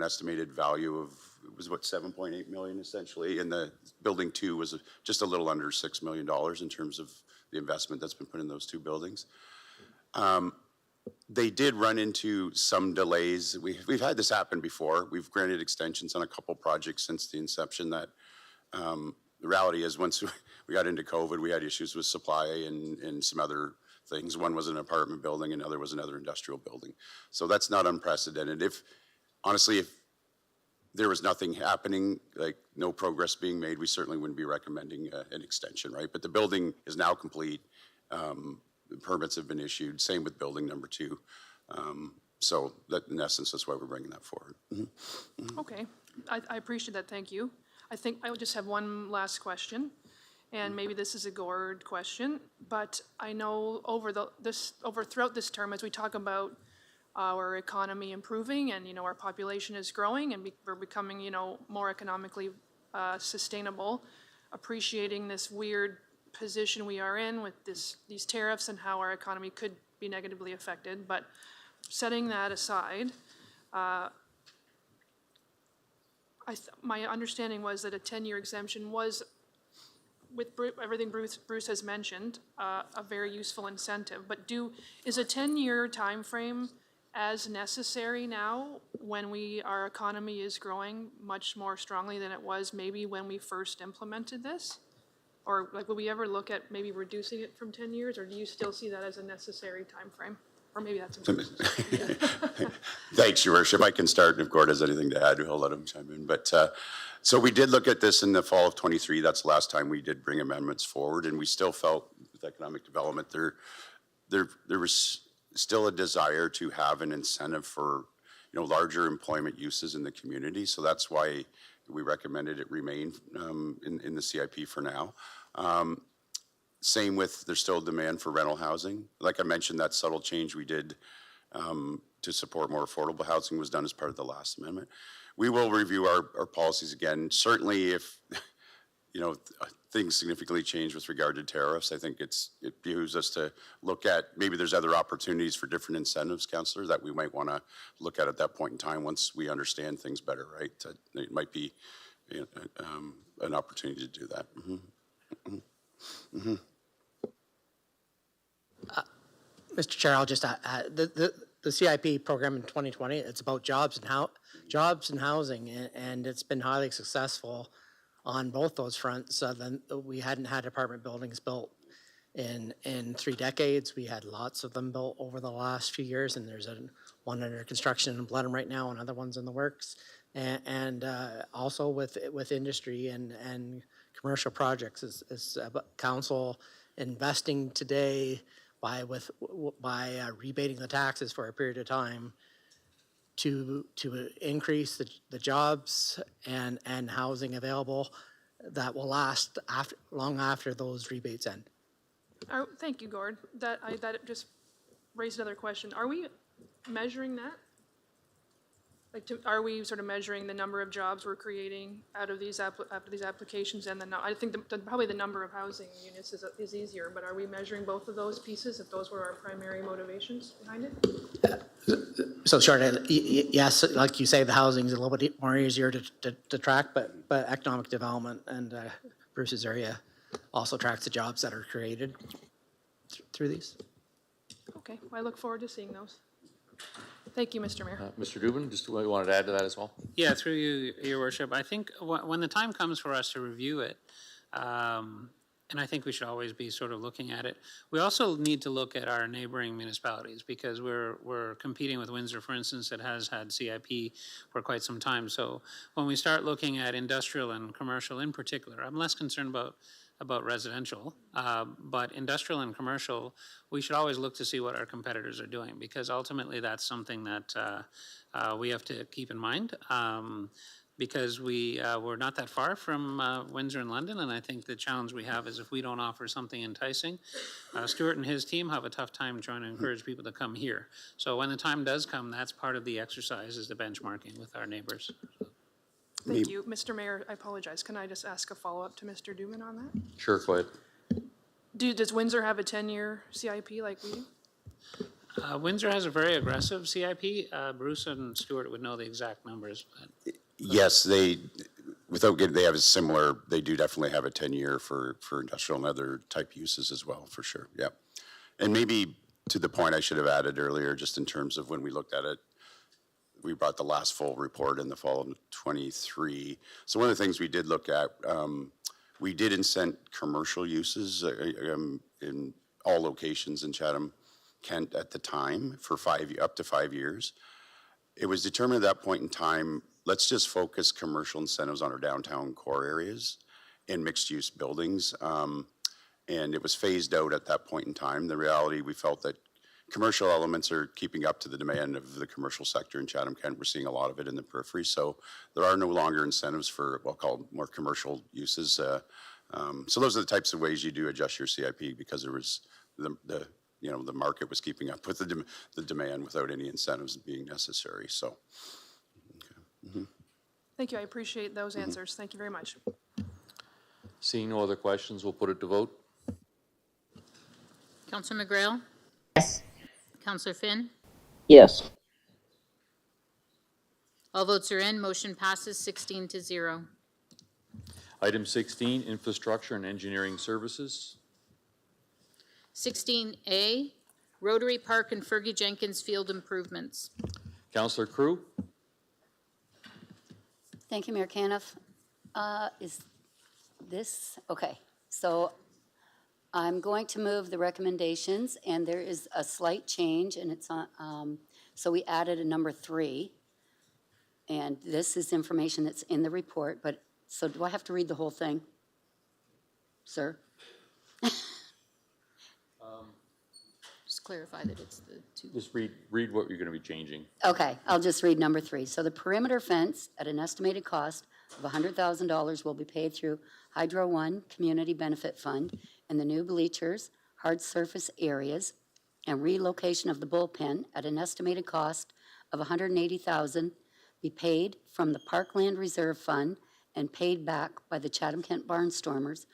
estimated value of, it was what, 7.8 million essentially, and the building 2 was just a little under $6 million in terms of the investment that's been put in those 2 buildings. They did run into some delays. We've had this happen before. We've granted extensions on a couple projects since the inception. That the reality is, once we got into COVID, we had issues with supply and some other things. One was an apartment building, another was another industrial building. So that's not unprecedented. Honestly, if there was nothing happening, like no progress being made, we certainly wouldn't be recommending an extension, right? But the building is now complete. The permits have been issued, same with building number 2. So that, in essence, that's why we're bringing that forward. Okay, I appreciate that, thank you. I think I would just have one last question, and maybe this is a Gord question, but I know throughout this term, as we talk about our economy improving and, our population is growing and we're becoming, more economically sustainable, appreciating this weird position we are in with these tariffs and how our economy could be negatively affected. But setting that aside, my understanding was that a 10-year exemption was, with everything Bruce has mentioned, a very useful incentive. But is a 10-year time frame as necessary now when our economy is growing much more strongly than it was maybe when we first implemented this? Or will we ever look at maybe reducing it from 10 years, or do you still see that as a necessary time frame? Or maybe that's Thanks, Your Worship. I can start, and if Gord has anything to add, we'll let him chime in. But so we did look at this in the fall of 23. That's the last time we did bring amendments forward, and we still felt with economic development there was still a desire to have an incentive for larger employment uses in the community. So that's why we recommended it remain in the CIP for now. Same with, there's still demand for rental housing. Like I mentioned, that subtle change we did to support more affordable housing was done as part of the last amendment. We will review our policies again. Certainly if, things significantly change with regard to tariffs, I think it behooves us to look at, maybe there's other opportunities for different incentives, Councillor, that we might want to look at that point in time once we understand things better, right? It might be an opportunity to do that. Mr. Chair, I'll just, the CIP program in 2020, it's about jobs and housing, and it's been highly successful on both those fronts. Then we hadn't had apartment buildings built in 3 decades. We had lots of them built over the last few years, and there's one under construction in Blenheim right now, and other ones in the works. And also with industry and commercial projects, is council investing today by rebating the taxes for a period of time to increase the jobs and housing available that will last long after those rebates end. Thank you, Gord. That just raised another question. Are we measuring that? Like, are we sort of measuring the number of jobs we're creating out of these applications, and then I think probably the number of housing units is easier, but are we measuring both of those pieces if those were our primary motivations behind it? So short, yes, like you say, the housing is a little bit more easier to track, but economic development and Bruce's area also tracks the jobs that are created through these. Okay, well, I look forward to seeing those. Thank you, Mr. Mayor. Mr. Dubin, just wanted to add to that as well? Yeah, through you, Your Worship. I think when the time comes for us to review it, and I think we should always be sort of looking at it, we also need to look at our neighboring municipalities, because we're competing with Windsor, for instance, that has had CIP for quite some time. So when we start looking at industrial and commercial in particular, I'm less concerned about residential, but industrial and commercial, we should always look to see what our competitors are doing, because ultimately that's something that we have to keep in mind, because we're not that far from Windsor and London, and I think the challenge we have is if we don't offer something enticing, Stuart and his team have a tough time trying to encourage people to come here. So when the time does come, that's part of the exercise, is the benchmarking with our neighbors. Thank you. Mr. Mayor, I apologize. Can I just ask a follow-up to Mr. Dubin on that? Sure, go ahead. Does Windsor have a 10-year CIP like we do? Windsor has a very aggressive CIP. Bruce and Stuart would know the exact numbers. But Yes, they have a similar, they do definitely have a 10-year for industrial and other type uses as well, for sure, yeah. And maybe to the point I should have added earlier, just in terms of when we looked at it, we brought the last full report in the fall of 23. So one of the things we did look at, we did incent commercial uses in all locations in Chatham-Kent at the time for up to 5 years. It was determined at that point in time, let's just focus commercial incentives on our downtown core areas and mixed-use buildings. And it was phased out at that point in time. The reality, we felt that commercial elements are keeping up to the demand of the commercial sector in Chatham-Kent. We're seeing a lot of it in the periphery. So there are no longer incentives for what I'll call more commercial uses. So those are the types of ways you do adjust your CIP, because there was the market was keeping up with the demand without any incentives being necessary. So. Okay. Thank you. I appreciate those answers. Thank you very much. Seeing no other questions, we'll put it to vote. Councillor McGrail? Yes. Councillor Finn? Yes. All votes are in. Motion passes 16-0. Item 16, infrastructure and engineering services. 16A, Rotary Park and Fergie Jenkins Field improvements. Councillor Crew? Thank you, Mayor Caniff. Is this, okay, so I'm going to move the recommendations, and there is a slight change, and it's on, so we added a number 3, and this is information that's in the report, but, so do I have to read the whole thing, sir? Just clarify that it's the 2. Just read what you're going to be changing. Okay, I'll just read number 3. So the perimeter fence at an estimated cost of $100,000 will be paid through Hydro One Community Benefit Fund, and the new bleachers, hard surface areas, and relocation of the bullpen at an estimated cost of $180,000 be paid from the Parkland Reserve Fund and paid back by the Chatham-Kent Barnstormers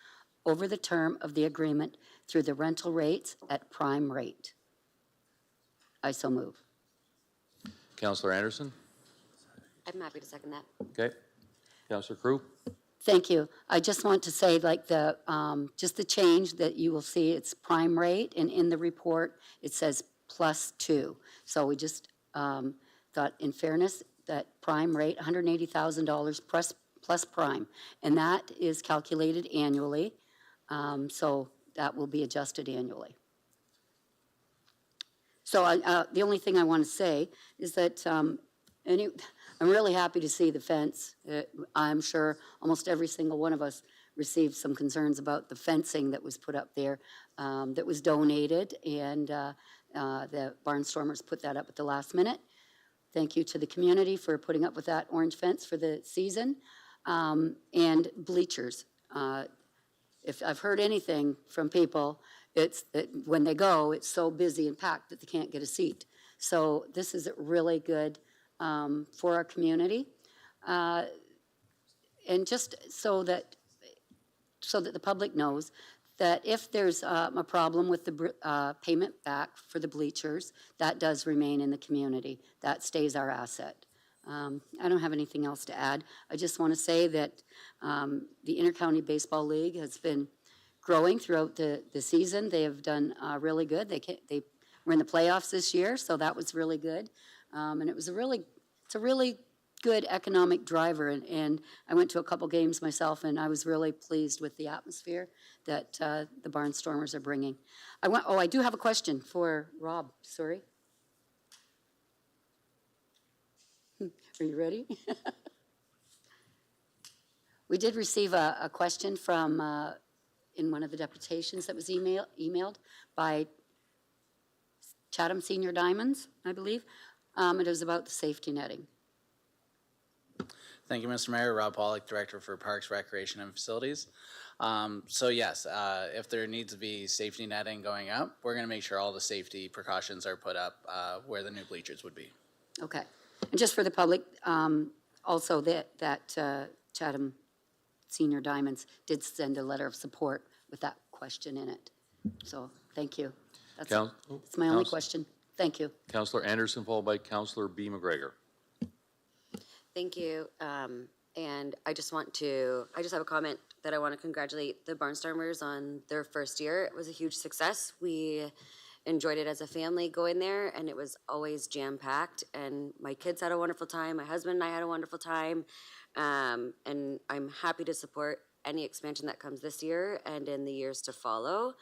over the term of the agreement through the rental rates at prime rate. I so move. Councillor Anderson? I'm happy to second that. Okay. Councillor Crew? Thank you. I just want to say, like, just the change that you will see, it's prime rate, and in the report, it says +2. So we just thought, in fairness, that prime rate, $180,000 plus prime, and that is calculated annually, so that will be adjusted annually. So the only thing I want to say is that I'm really happy to see the fence. I'm sure almost every single one of us received some concerns about the fencing that was put up there that was donated, and the Barnstormers put that up at the last minute. Thank you to the community for putting up with that orange fence for the season. And bleachers. If I've heard anything from people, it's that when they go, it's so busy and packed that they can't get a seat. So this is really good for our community. And just so that the public knows that if there's a problem with the payment back for the bleachers, that does remain in the community. That stays our asset. I don't have anything else to add. I just want to say that the Intercounty Baseball League has been growing throughout the season. They have done really good. They were in the playoffs this year, so that was really good. And it's a really good economic driver. And I went to a couple games myself, and I was really pleased with the atmosphere that the Barnstormers are bringing. I do have a question for Rob. Sorry. Are you ready? We did receive a question from, in one of the deputations that was emailed by Chatham Senior Diamonds, I believe. It was about the safety netting. Thank you, Mr. Mayor. Rob Pollock, Director for Parks, Recreation, and Facilities. So yes, if there needs to be safety netting going up, we're going to make sure all the safety precautions are put up where the new bleachers would be. Okay. And just for the public, also that Chatham Senior Diamonds did send a letter of support with that question in it. So thank you. That's my only question. Thank you. Councillor Anderson, followed by Councillor B. McGregor. Thank you. And I just have a comment that I want to congratulate the Barnstormers on their first year. It was a huge success. We enjoyed it as a family going there, and it was always jam-packed, and my kids had a wonderful time. My husband and I had a wonderful time, and I'm happy to support any expansion that comes this year and in the years to follow.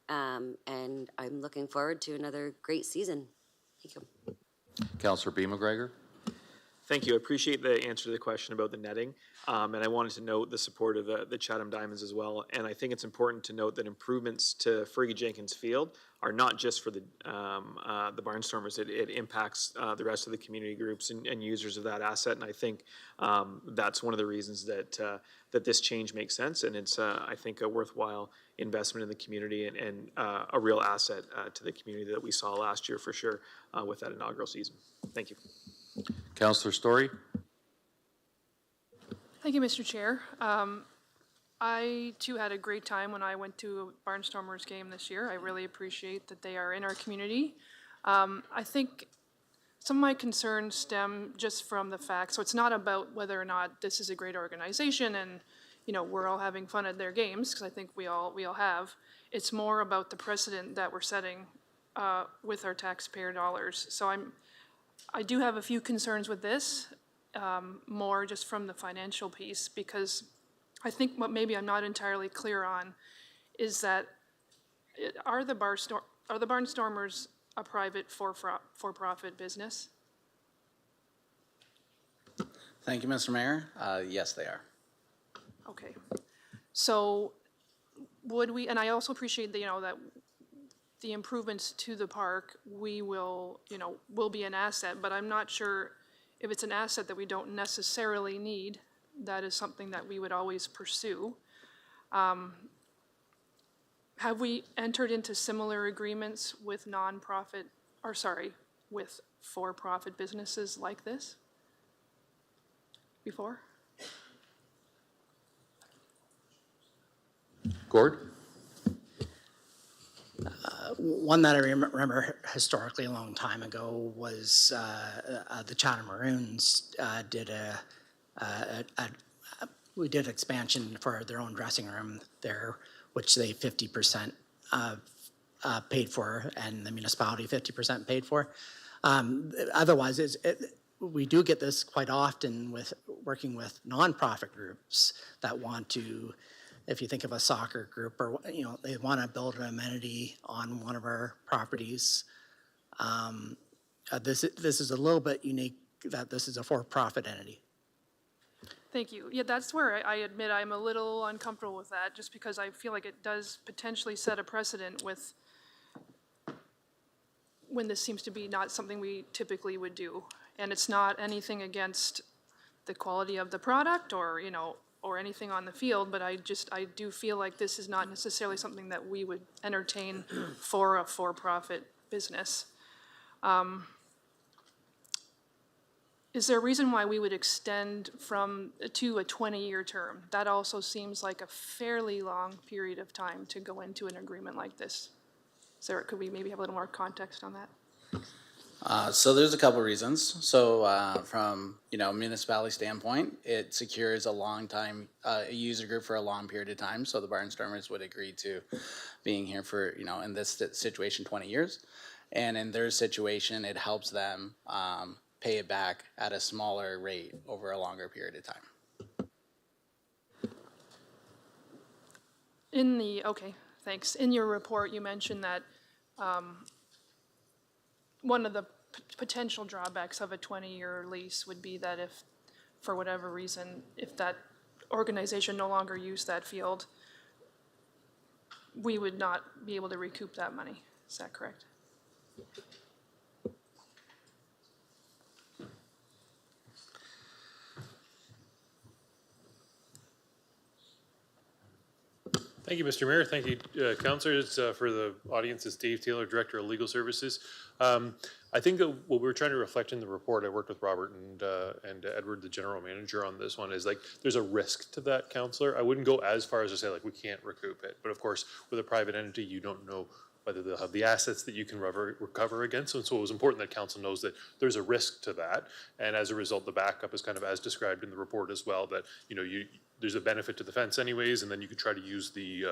And I'm looking forward to another great season. Thank you. Councillor B. McGregor. Thank you. I appreciate the answer to the question about the netting. And I wanted to note the support of the Chatham Diamonds as well. And I think it's important to note that improvements to Fergie Jenkins Field are not just for the Barnstormers. It impacts the rest of the community groups and users of that asset. And I think that's one of the reasons that this change makes sense. And it's, I think, a worthwhile investment in the community and a real asset to the community that we saw last year for sure with that inaugural season. Thank you. Councillor Story. Thank you, Mr. Chair. I, too, had a great time when I went to a Barnstormers game this year. I really appreciate that they are in our community. I think some of my concerns stem just from the fact, so it's not about whether or not this is a great organization and, you know, we're all having fun at their games, because I think we all have. It's more about the precedent that we're setting with our taxpayer dollars. So I do have a few concerns with this, more just from the financial piece, because I think what maybe I'm not entirely clear on is that are the Barnstormers a private for-profit business? Thank you, Mr. Mayor. Yes, they are. Okay. So would we, and I also appreciate that, you know, that the improvements to the park, we will, you know, will be an asset, but I'm not sure if it's an asset that we don't necessarily need. That is something that we would always pursue. Have we entered into similar agreements with with for-profit businesses like this before? Gord? One that I remember historically a long time ago was the Chatham Maroons did we did expansion for their own dressing room there, which they 50% paid for, and the municipality 50% paid for. Otherwise, we do get this quite often with working with nonprofit groups that want to, if you think of a soccer group, or they want to build an amenity on one of our properties. This is a little bit unique that this is a for-profit entity. Thank you. Yeah, that's where I admit I'm a little uncomfortable with that, just because I feel like it does potentially set a precedent with when this seems to be not something we typically would do. And it's not anything against the quality of the product or, or anything on the field, but I do feel like this is not necessarily something that we would entertain for a for-profit business. Is there a reason why we would extend to a 20-year term? That also seems like a fairly long period of time to go into an agreement like this. Could we maybe have a little more context on that? So there's a couple reasons. So from municipality standpoint, it secures a long time, a user group for a long period of time. So the Barnstormers would agree to being here for in this situation 20 years, and in their situation, it helps them pay it back at a smaller rate over a longer period of time. Okay, thanks. In your report, you mentioned that one of the potential drawbacks of a 20-year lease would be that if, for whatever reason, if that organization no longer used that field, we would not be able to recoup that money. Is that correct? Thank you, Mr. Mayor. Thank you, councilors. For the audience, it's Dave Taylor, Director of Legal Services. I think that what we were trying to reflect in the report, I worked with Robert and Edward, the General Manager, on this one, is like there's a risk to that, councilor. I wouldn't go as far as to say like we can't recoup it, but of course, with a private entity, you don't know whether they'll have the assets that you can recover against. And so it was important that council knows that there's a risk to that. And as a result, the backup is kind of as described in the report as well, that there's a benefit to the fence anyways, and then you could try to use the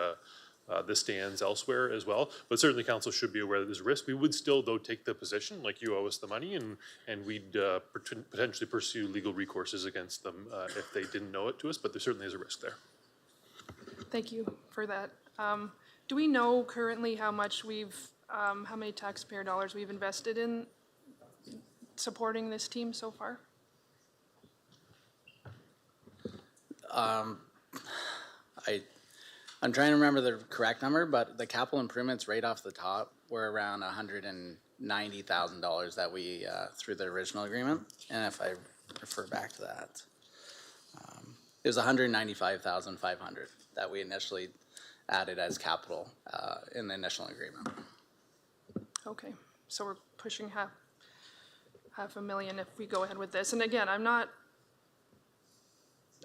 stands elsewhere as well. But certainly council should be aware that there's a risk. We would still, though, take the position, like you owe us the money, and we'd potentially pursue legal recourses against them if they didn't know it to us, but there certainly is a risk there. Thank you for that. Do we know currently how much how many taxpayer dollars we've invested in supporting this team so far? I'm trying to remember the correct number, but the capital improvements right off the top were around $190,000 that we, through the original agreement. And if I refer back to that, it was $195,500 that we initially added as capital in the initial agreement. Okay, so we're pushing half a million if we go ahead with this. And again, I'm not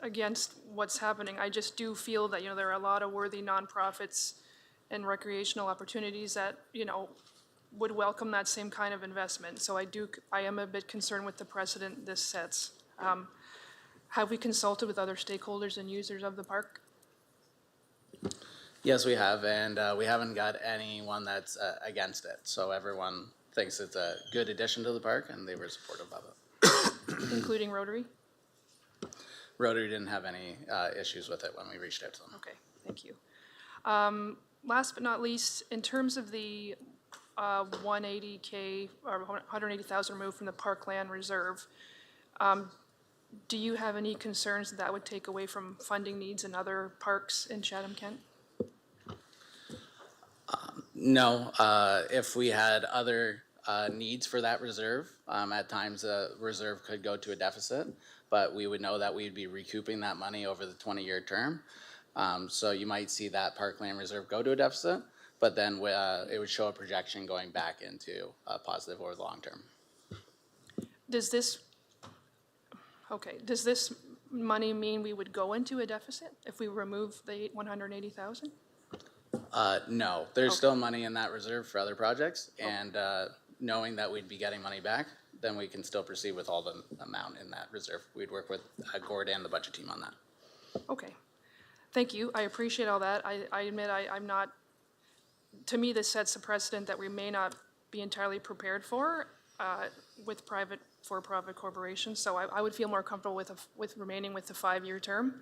against what's happening. I just do feel that, there are a lot of worthy nonprofits and recreational opportunities that, would welcome that same kind of investment. So I am a bit concerned with the precedent this sets. Have we consulted with other stakeholders and users of the park? Yes, we have, and we haven't got anyone that's against it. So everyone thinks it's a good addition to the park, and they were supportive of it. Including Rotary? Rotary didn't have any issues with it when we reached out to them. Okay, thank you. Last but not least, in terms of the 180K or 180,000 removed from the Parkland Reserve, do you have any concerns that would take away from funding needs in other parks in Chatham-Kent? No, if we had other needs for that reserve, at times the reserve could go to a deficit, but we would know that we'd be recouping that money over the 20-year term. So you might see that Parkland Reserve go to a deficit, but then it would show a projection going back into a positive over the long term. Does this money mean we would go into a deficit if we remove the 180,000? No, there's still money in that reserve for other projects, and knowing that we'd be getting money back, then we can still proceed with all the amount in that reserve. We'd work with Gord and the budget team on that. Okay. Thank you. I appreciate all that. I admit I'm not, to me, this sets a precedent that we may not be entirely prepared for with private, for-profit corporations. So I would feel more comfortable with remaining with the 5-year term.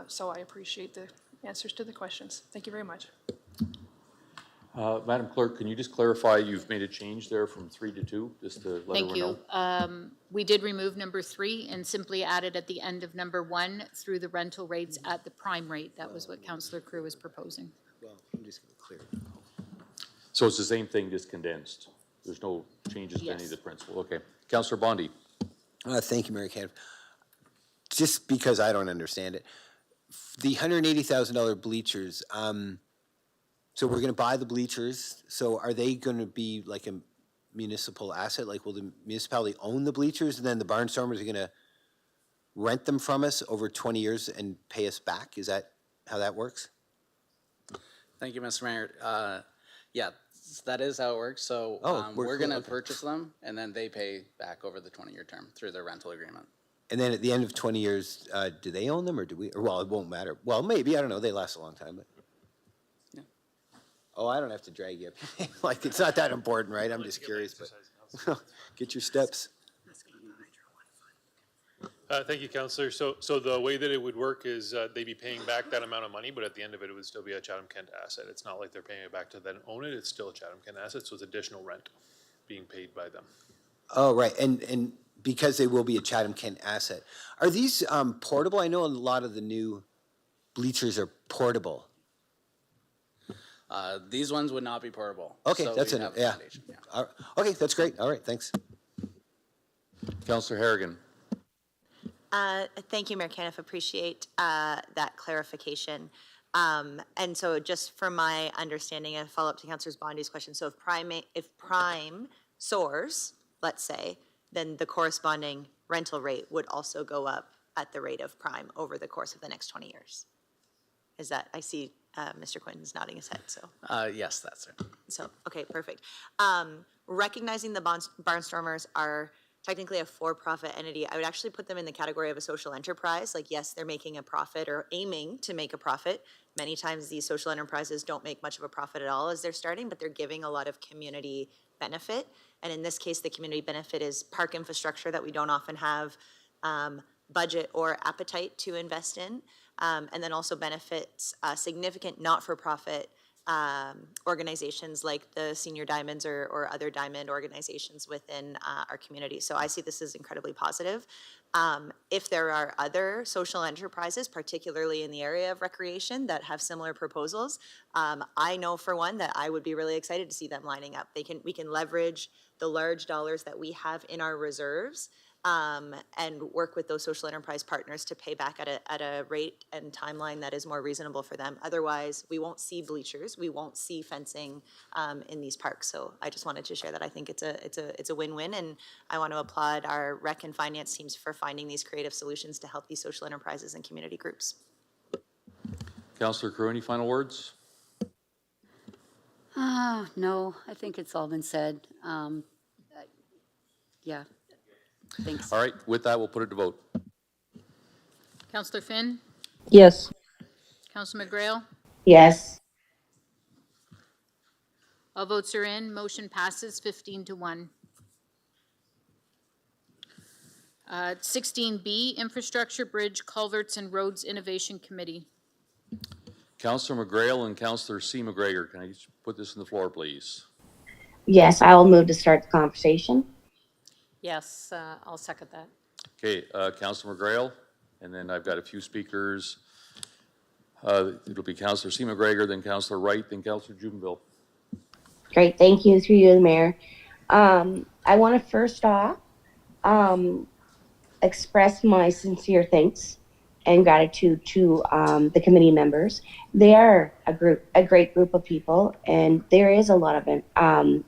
So I appreciate the answers to the questions. Thank you very much. Madam Clerk, can you just clarify, you've made a change there from 3 to 2, just to let Thank everyone know? you. We did remove number 3 and simply added at the end of number 1 through the rental rates at the prime rate. That was what Councillor Crew was proposing. Well, I'm just going to clear it. So it's the same thing, just condensed? There's no changes to any of the principle? Okay. Councillor Bondi. Thank you, Mayor Caniff. Just because I don't understand it, the $180,000 bleachers, so we're going to buy the bleachers. So are they going to be like a municipal asset? Like, will the municipality own the bleachers and then the barnstormers are going to rent them from us over 20 years and pay us back? Is that how that works? Thank you, Mr. Mayor. Yeah, that is how it works. So cool. we're going to purchase them, and then they pay back over the 20-year term through their rental agreement. And then at the end of 20 years, do they own them or do we? Or, well, it won't matter. Well, maybe. I don't know. They last a long time. But. Yeah. Oh, I don't have to drag you up. Like, it's not that important, right? I'm just curious. But get your steps. Thank you, Councillor. So the way that it would work is they'd be paying back that amount of money, but at the end of it, it would still be a Chatham-Kent asset. It's not like they're paying it back to then own it. It's still a Chatham-Kent asset, so it's additional rent being paid by them. Oh, right. And because they will be a Chatham-Kent asset. Are these portable? I know a lot of the new bleachers are portable. These ones would not be portable. Okay, so that's we'd it. have Yeah. accommodation, Okay, that's great. All right, thanks. Councillor Harrigan. Thank you, Mayor Caniff. Appreciate that clarification. And so just from my understanding, a follow-up to Councillor Bondi's question, so if prime soars, let's say, then the corresponding rental rate would also go up at the rate of prime over the course of the next 20 years. Is that, I see Mr. Quinton's nodding his head, so. Yes, that's it. So, okay, perfect. Recognizing the barnstormers are technically a for-profit entity, I would actually put them in the category of a social enterprise. Like, yes, they're making a profit or aiming to make a profit. Many times these social enterprises don't make much of a profit at all as they're starting, but they're giving a lot of community benefit. And in this case, the community benefit is park infrastructure that we don't often have budget or appetite to invest in. And then also benefits significant not-for-profit organizations like the Senior Diamonds or other diamond organizations within our community. So I see this as incredibly positive. If there are other social enterprises, particularly in the area of recreation, that have similar proposals, I know for one that I would be really excited to see them lining up. We can leverage the large dollars that we have in our reserves and work with those social enterprise partners to pay back at a rate and timeline that is more reasonable for them. Otherwise, we won't see bleachers, we won't see fencing in these parks. So I just wanted to share that I think it's a win-win, and I want to applaud our rec and finance teams for finding these creative solutions to help these social enterprises and community groups. Councillor Crew, any final words? No, I think it's all been said. Yeah. Thanks. All right, with that, we'll put it to vote. Councillor Finn? Yes. Councillor McGrail? Yes. All votes are in. Motion passes 15-1. 16B, Infrastructure, Bridge, Culverts, and Roads Innovation Committee. Councillor McGrail and Councillor C. McGregor, can I just put this on the floor, please? Yes, I will move to start the conversation. Yes, I'll second that. Okay, Councillor McGrail, and then I've got a few speakers. It'll be Councillor C. McGregor, then Councillor Wright, then Councillor Jubenville. Great, thank you through you, the Mayor. I want to first off express my sincere thanks and gratitude to the committee members. They are a great group of people, and there is a lot of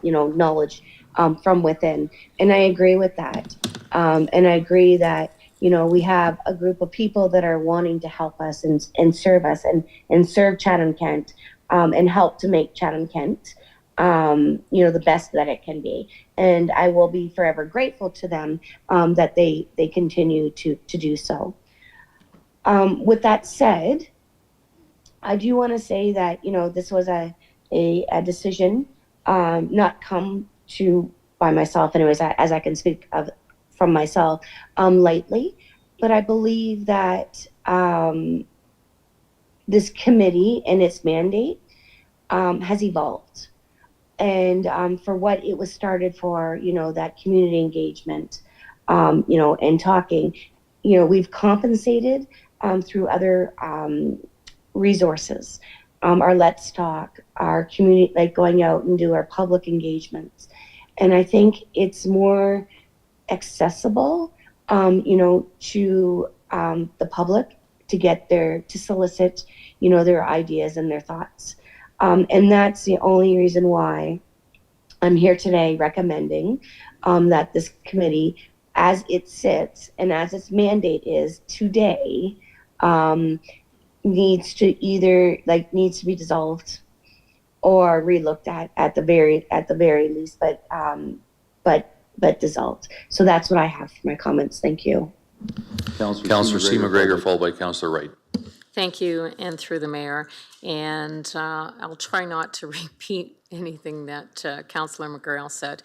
knowledge from within, and I agree with that. And I agree that we have a group of people that are wanting to help us and serve us and serve Chatham-Kent and help to make Chatham-Kent the best that it can be. And I will be forever grateful to them that they continue to do so. With that said, I do want to say that, you know, this was a decision not come to by myself, anyways, as I can speak of from myself, lightly. But I believe that this committee and its mandate has evolved. And for what it was started for, you know, that community engagement, you know, and talking, you know, we've compensated through other resources, our Let's Talk, our community, like going out and do our public engagements. And I think it's more accessible, you know, to the public to get to solicit, you know, their ideas and their thoughts. And that's the only reason why I'm here today recommending that this committee, as it sits and as its mandate is today, needs to be dissolved or relooked at the very least, but dissolved. So that's what I have for my comments. Thank you. Councillor C. McGregor, followed by Councillor Wright. Thank you, and through the mayor. And I'll try not to repeat anything that Councillor McGrail said,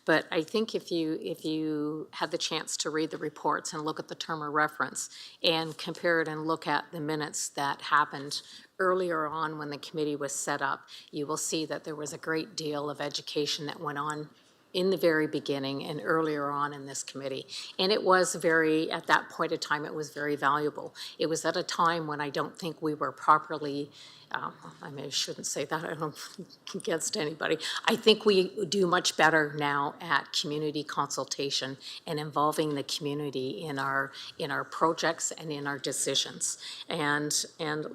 but I think if you had the chance to read the reports and look at the term of reference and compare it and look at the minutes that happened earlier on when the committee was set up, you will see that there was a great deal of education that went on in the very beginning and earlier on in this committee. And it was at that point of time, it was very valuable. It was at a time when I don't think we were properly, I shouldn't say that, I don't against anybody. I think we do much better now at community consultation and involving the community in our projects and in our decisions. And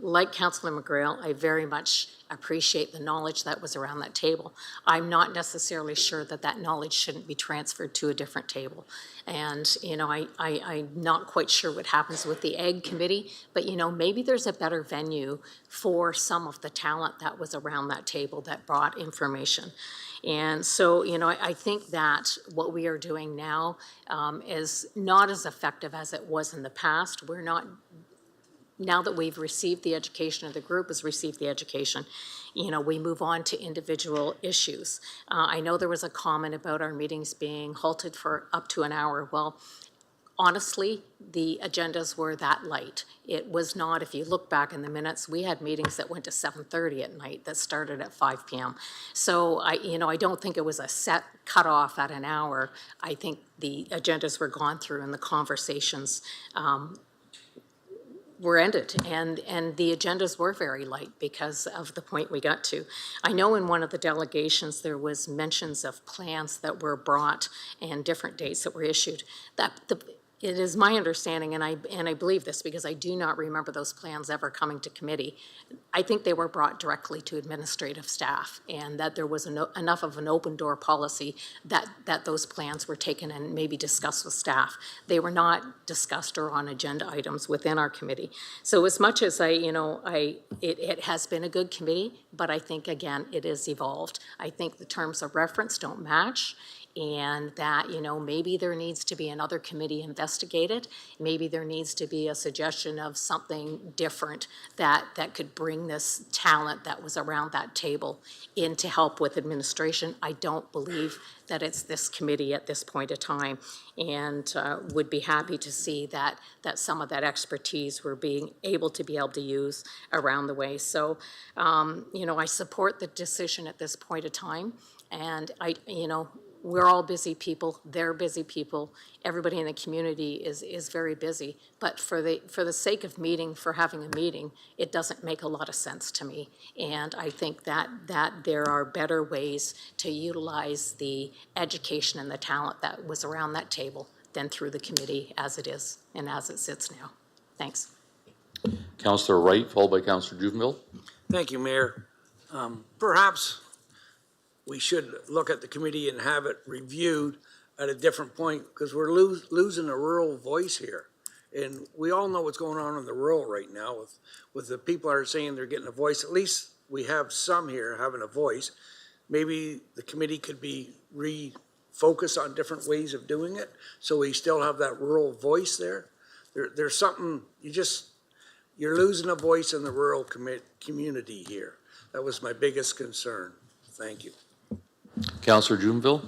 like Councillor McGrail, I very much appreciate the knowledge that was around that table. I'm not necessarily sure that knowledge shouldn't be transferred to a different table. And, you know, I'm not quite sure what happens with the Ag Committee, but, you know, maybe there's a better venue for some of the talent that was around that table that brought information. And so, you know, I think that what we are doing now is not as effective as it was in the past. We're not, now that we've received the education, or the group has received the education, you know, we move on to individual issues. I know there was a comment about our meetings being halted for up to an hour. Well, honestly, the agendas were that light. It was not, if you look back in the minutes, we had meetings that went to 7:30 at night that started at 5 p.m. So I don't think it was a set cutoff at an hour. I think the agendas were gone through and the conversations were ended, and the agendas were very light because of the point we got to. I know in one of the delegations there was mentions of plans that were brought and different dates that were issued. It is my understanding, and I believe this because I do not remember those plans ever coming to committee. I think they were brought directly to administrative staff, and that there was enough of an open door policy that those plans were taken and maybe discussed with staff. They were not discussed or on agenda items within our committee. So as much as it has been a good committee, but I think again it is evolved. I think the terms of reference don't match. And that, you know, maybe there needs to be another committee investigated. Maybe there needs to be a suggestion of something different that could bring this talent that was around that table in to help with administration. I don't believe that it's this committee at this point of time, and would be happy to see that some of that expertise we're being able to use around the way. So, you know, I support the decision at this point of time, and we're all busy people. They're busy people. Everybody in the community is very busy. But for the sake of having a meeting, it doesn't make a lot of sense to me. And I think that there are better ways to utilize the education and the talent that was around that table than through the committee as it is and as it sits now. Thanks. Councillor Wright, followed by Councillor Juvenville. Thank you, Mayor. Perhaps we should look at the committee and have it reviewed at a different point, because we're losing a rural voice here. And we all know what's going on in the rural right now with the people that are saying they're getting a voice. At least we have some here having a voice. Maybe the committee could be refocused on different ways of doing it, so we still have that rural voice there. There's something, you're losing a voice in the rural community here. That was my biggest concern. Thank you. Councillor Juneville?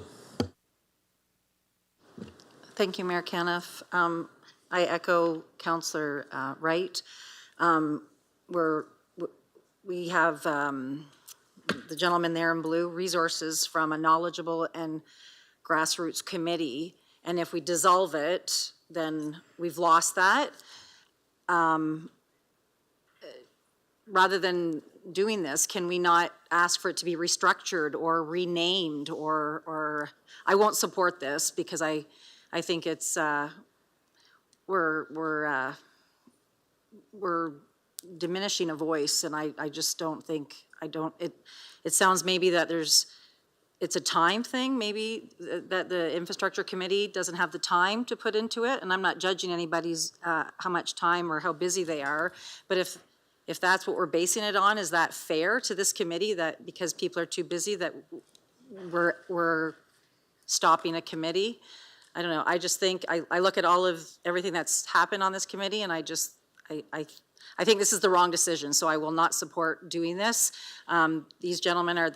Thank you, Mayor Caniff. I echo Councillor Wright. We have the gentleman there in blue, resources from a knowledgeable and grassroots committee. And if we dissolve it, then we've lost that. Rather than doing this, can we not ask for it to be restructured or renamed, or I won't support this because I think it's we're diminishing a voice, and I just don't think, it sounds maybe that it's a time thing, maybe that the infrastructure committee doesn't have the time to put into it, and I'm not judging anybody's how much time or how busy they are, but if that's what we're basing it on, is that fair to this committee, that because people are too busy that we're stopping a committee? I don't know. I just think, I look at everything that's happened on this committee, and I think this is the wrong decision, so I will not support doing this. These gentlemen are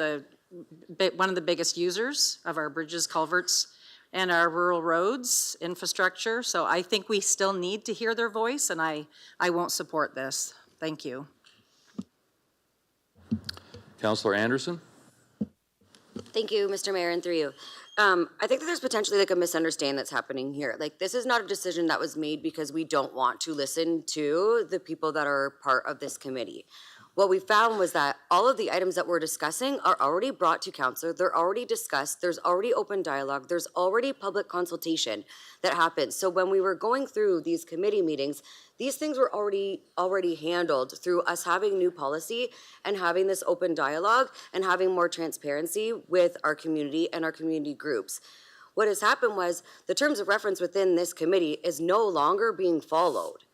one of the biggest users of our bridges, culverts, and our rural roads infrastructure, so I think we still need to hear their voice, and I won't support this. Thank you. Councillor Anderson? Thank you, Mr. Mayor, and through you. I think that there's potentially like a misunderstanding that's happening here. Like, this is not a decision that was made because we don't want to listen to the people that are part of this committee. What we found was that all of the items that we're discussing are already brought to council. They're already discussed. There's already open dialogue. There's already public consultation that happens. So when we were going through these committee meetings, these things were already handled through us having new policy and having this open dialogue and having more transparency with our community and our community groups. What has happened was the terms of reference within this committee is no longer being followed.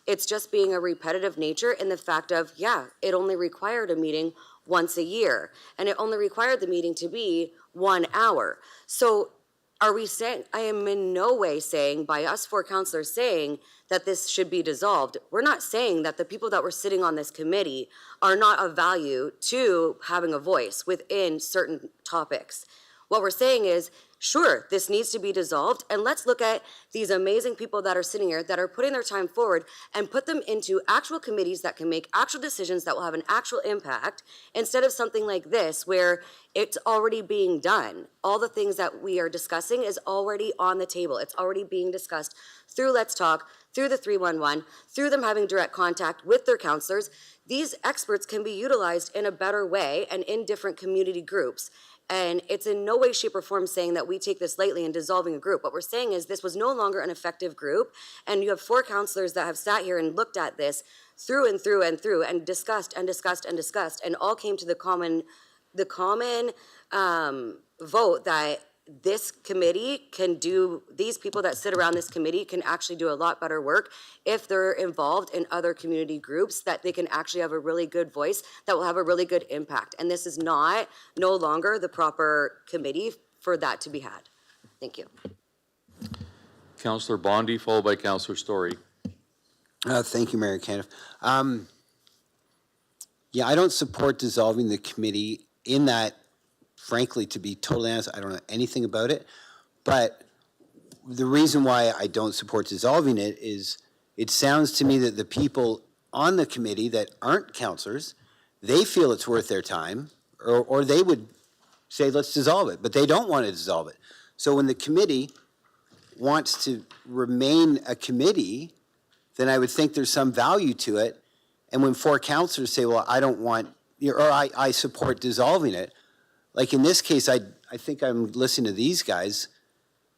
It's just being a repetitive nature in the fact of, yeah, it only required a meeting once a year, and it only required the meeting to be 1 hour. So are we saying, I am in no way saying, by us four councillors saying that this should be dissolved. We're not saying that the people that were sitting on this committee are not of value to having a voice within certain topics. What we're saying is, sure, this needs to be dissolved, and let's look at these amazing people that are sitting here that are putting their time forward and put them into actual committees that can make actual decisions that will have an actual impact, instead of something like this where it's already being done. All the things that we are discussing is already on the table. It's already being discussed through Let's Talk, through the 311, through them having direct contact with their counselors. These experts can be utilized in a better way and in different community groups. And it's in no way, shape, or form saying that we take this lightly in dissolving a group. What we're saying is this was no longer an effective group, and you have four counselors that have sat here and looked at this through and through and through and discussed and discussed and discussed, and all came to the common vote that this committee can do, these people that sit around this committee can actually do a lot better work if they're involved in other community groups, that they can actually have a really good voice that will have a really good impact. And this is no longer the proper committee for that to be had. Thank you. Councillor Bondi, followed by Councillor Story. Thank you, Mayor Caniff. Yeah, I don't support dissolving the committee in that. Frankly, to be totally honest, I don't know anything about it. But the reason why I don't support dissolving it is it sounds to me that the people on the committee that aren't councillors, they feel it's worth their time, or they would say, let's dissolve it, but they don't want to dissolve it. So when the committee wants to remain a committee, then I would think there's some value to it. And when four councillors say, well, I don't want, or I support dissolving it, like in this case, I think I'm listening to these guys.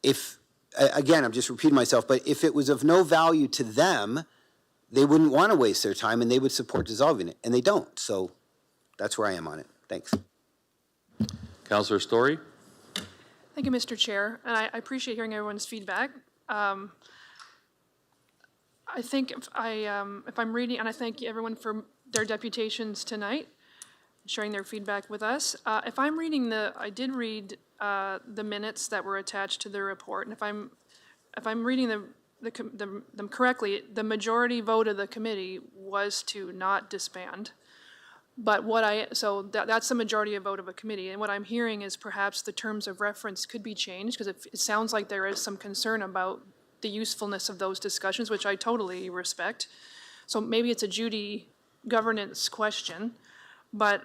If, again, I'm just repeating myself, but if it was of no value to them, they wouldn't want to waste their time and they would support dissolving it, and they don't. So that's where I am on it. Thanks. Councillor Story. Thank you, Mr. Chair, and I appreciate hearing everyone's feedback. I think if I'm reading, and I thank everyone for their deputations tonight, sharing their feedback with us. If I'm reading I did read the minutes that were attached to the report, and if I'm reading them correctly, the majority vote of the committee was to not disband. But so that's the majority of vote of a committee, and what I'm hearing is perhaps the terms of reference could be changed, because it sounds like there is some concern about the usefulness of those discussions, which I totally respect. So maybe it's a Judy governance question, but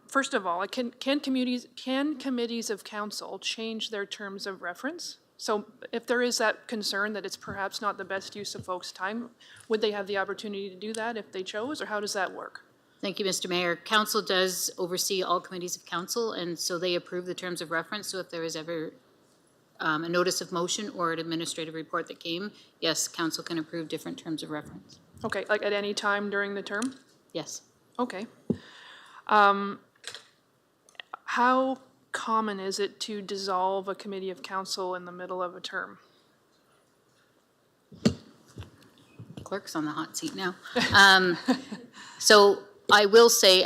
first of all, can committees of council change their terms of reference? So if there is that concern that it's perhaps not the best use of folks' time, would they have the opportunity to do that if they chose, or how does that work? Thank you, Mr. Mayor. Council does oversee all committees of council, and so they approve the terms of reference. So if there is ever a notice of motion or an administrative report that came, yes, council can approve different terms of reference. Okay, like at any time during the term? Yes. Okay. How common is it to dissolve a committee of council in the middle of a term? Clerk's on the hot seat now. So I will say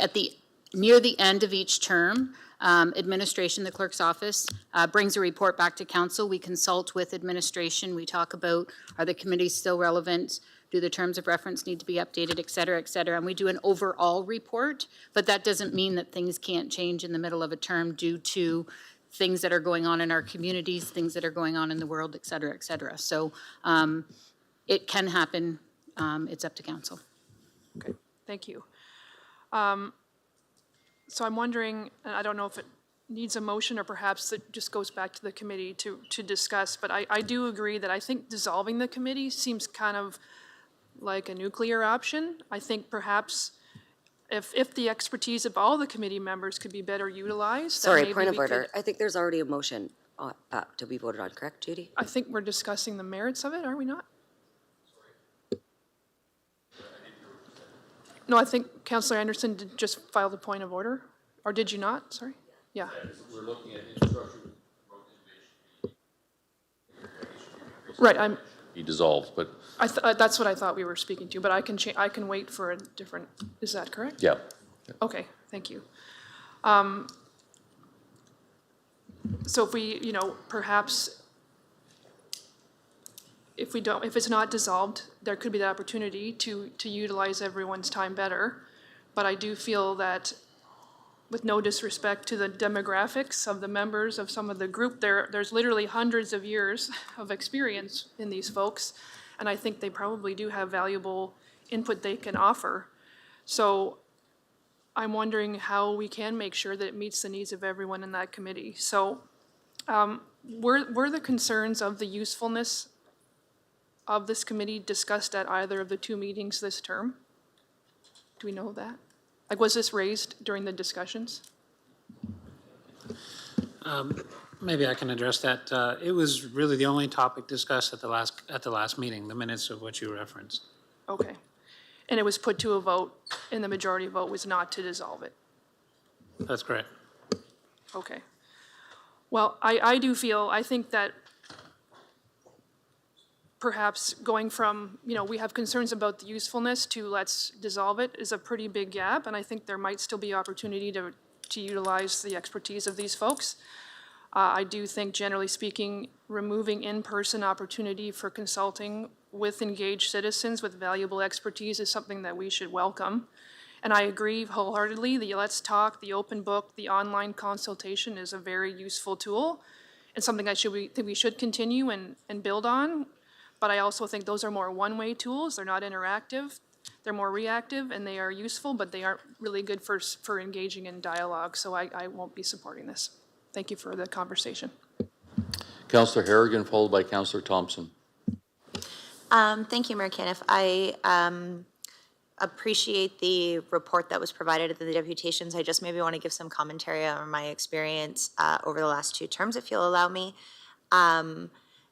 near the end of each term, administration, the clerk's office, brings a report back to council. We consult with administration. We talk about, are the committees still relevant? Do the terms of reference need to be updated, et cetera, and we do an overall report, but that doesn't mean that things can't change in the middle of a term due to things that are going on in our communities, things that are going on in the world, et cetera, et cetera. So it can happen. It's up to council. Okay, thank you. So I'm wondering, and I don't know if it needs a motion or perhaps it just goes back to the committee to discuss, but I do agree that I think dissolving the committee seems kind of like a nuclear option. I think perhaps if the expertise of all the committee members could be better utilized. Sorry, point of order. I think there's already a motion to be voted on, correct, Judy? I think we're discussing the merits of it, are we not? No, I think Councillor Anderson did just file the point of order, or did you not? Sorry. Yeah. We're looking at infrastructure. Right. He dissolved, but that's what I thought we were speaking to, but I can wait for a different. Is that correct? yeah. Okay. Thank you. So if we, perhaps if it's not dissolved, there could be the opportunity to utilize everyone's time better. But I do feel that, with no disrespect to the demographics of the members of some of the group, there's literally hundreds of years of experience in these folks, and I think they probably do have valuable input they can offer. So I'm wondering how we can make sure that it meets the needs of everyone in that committee. So were the concerns of the usefulness of this committee discussed at either of the two meetings this term? Do we know that? Like, was this raised during the discussions? Maybe I can address that. It was really the only topic discussed at the last meeting, the minutes of what you referenced. Okay. And it was put to a vote, and the majority vote was not to dissolve it? That's correct. Okay. Well, I think that perhaps going from, we have concerns about the usefulness to let's dissolve it is a pretty big gap, and I think there might still be opportunity to utilize the expertise of these folks. I do think, generally speaking, removing in-person opportunity for consulting with engaged citizens with valuable expertise is something that we should welcome. And I agree wholeheartedly, the Let's Talk, the open book, the online consultation is a very useful tool and something we should continue and build on. But I also think those are more one-way tools. They're not interactive. They're more reactive, and they are useful, but they aren't really good for engaging in dialogue. So I won't be supporting this. Thank you for the conversation. Councillor Harrigan, followed by Councillor Thompson. Thank you, Mayor Caniff. I appreciate the report that was provided at the deputations. I just maybe want to give some commentary on my experience over the last two terms, if you'll allow me.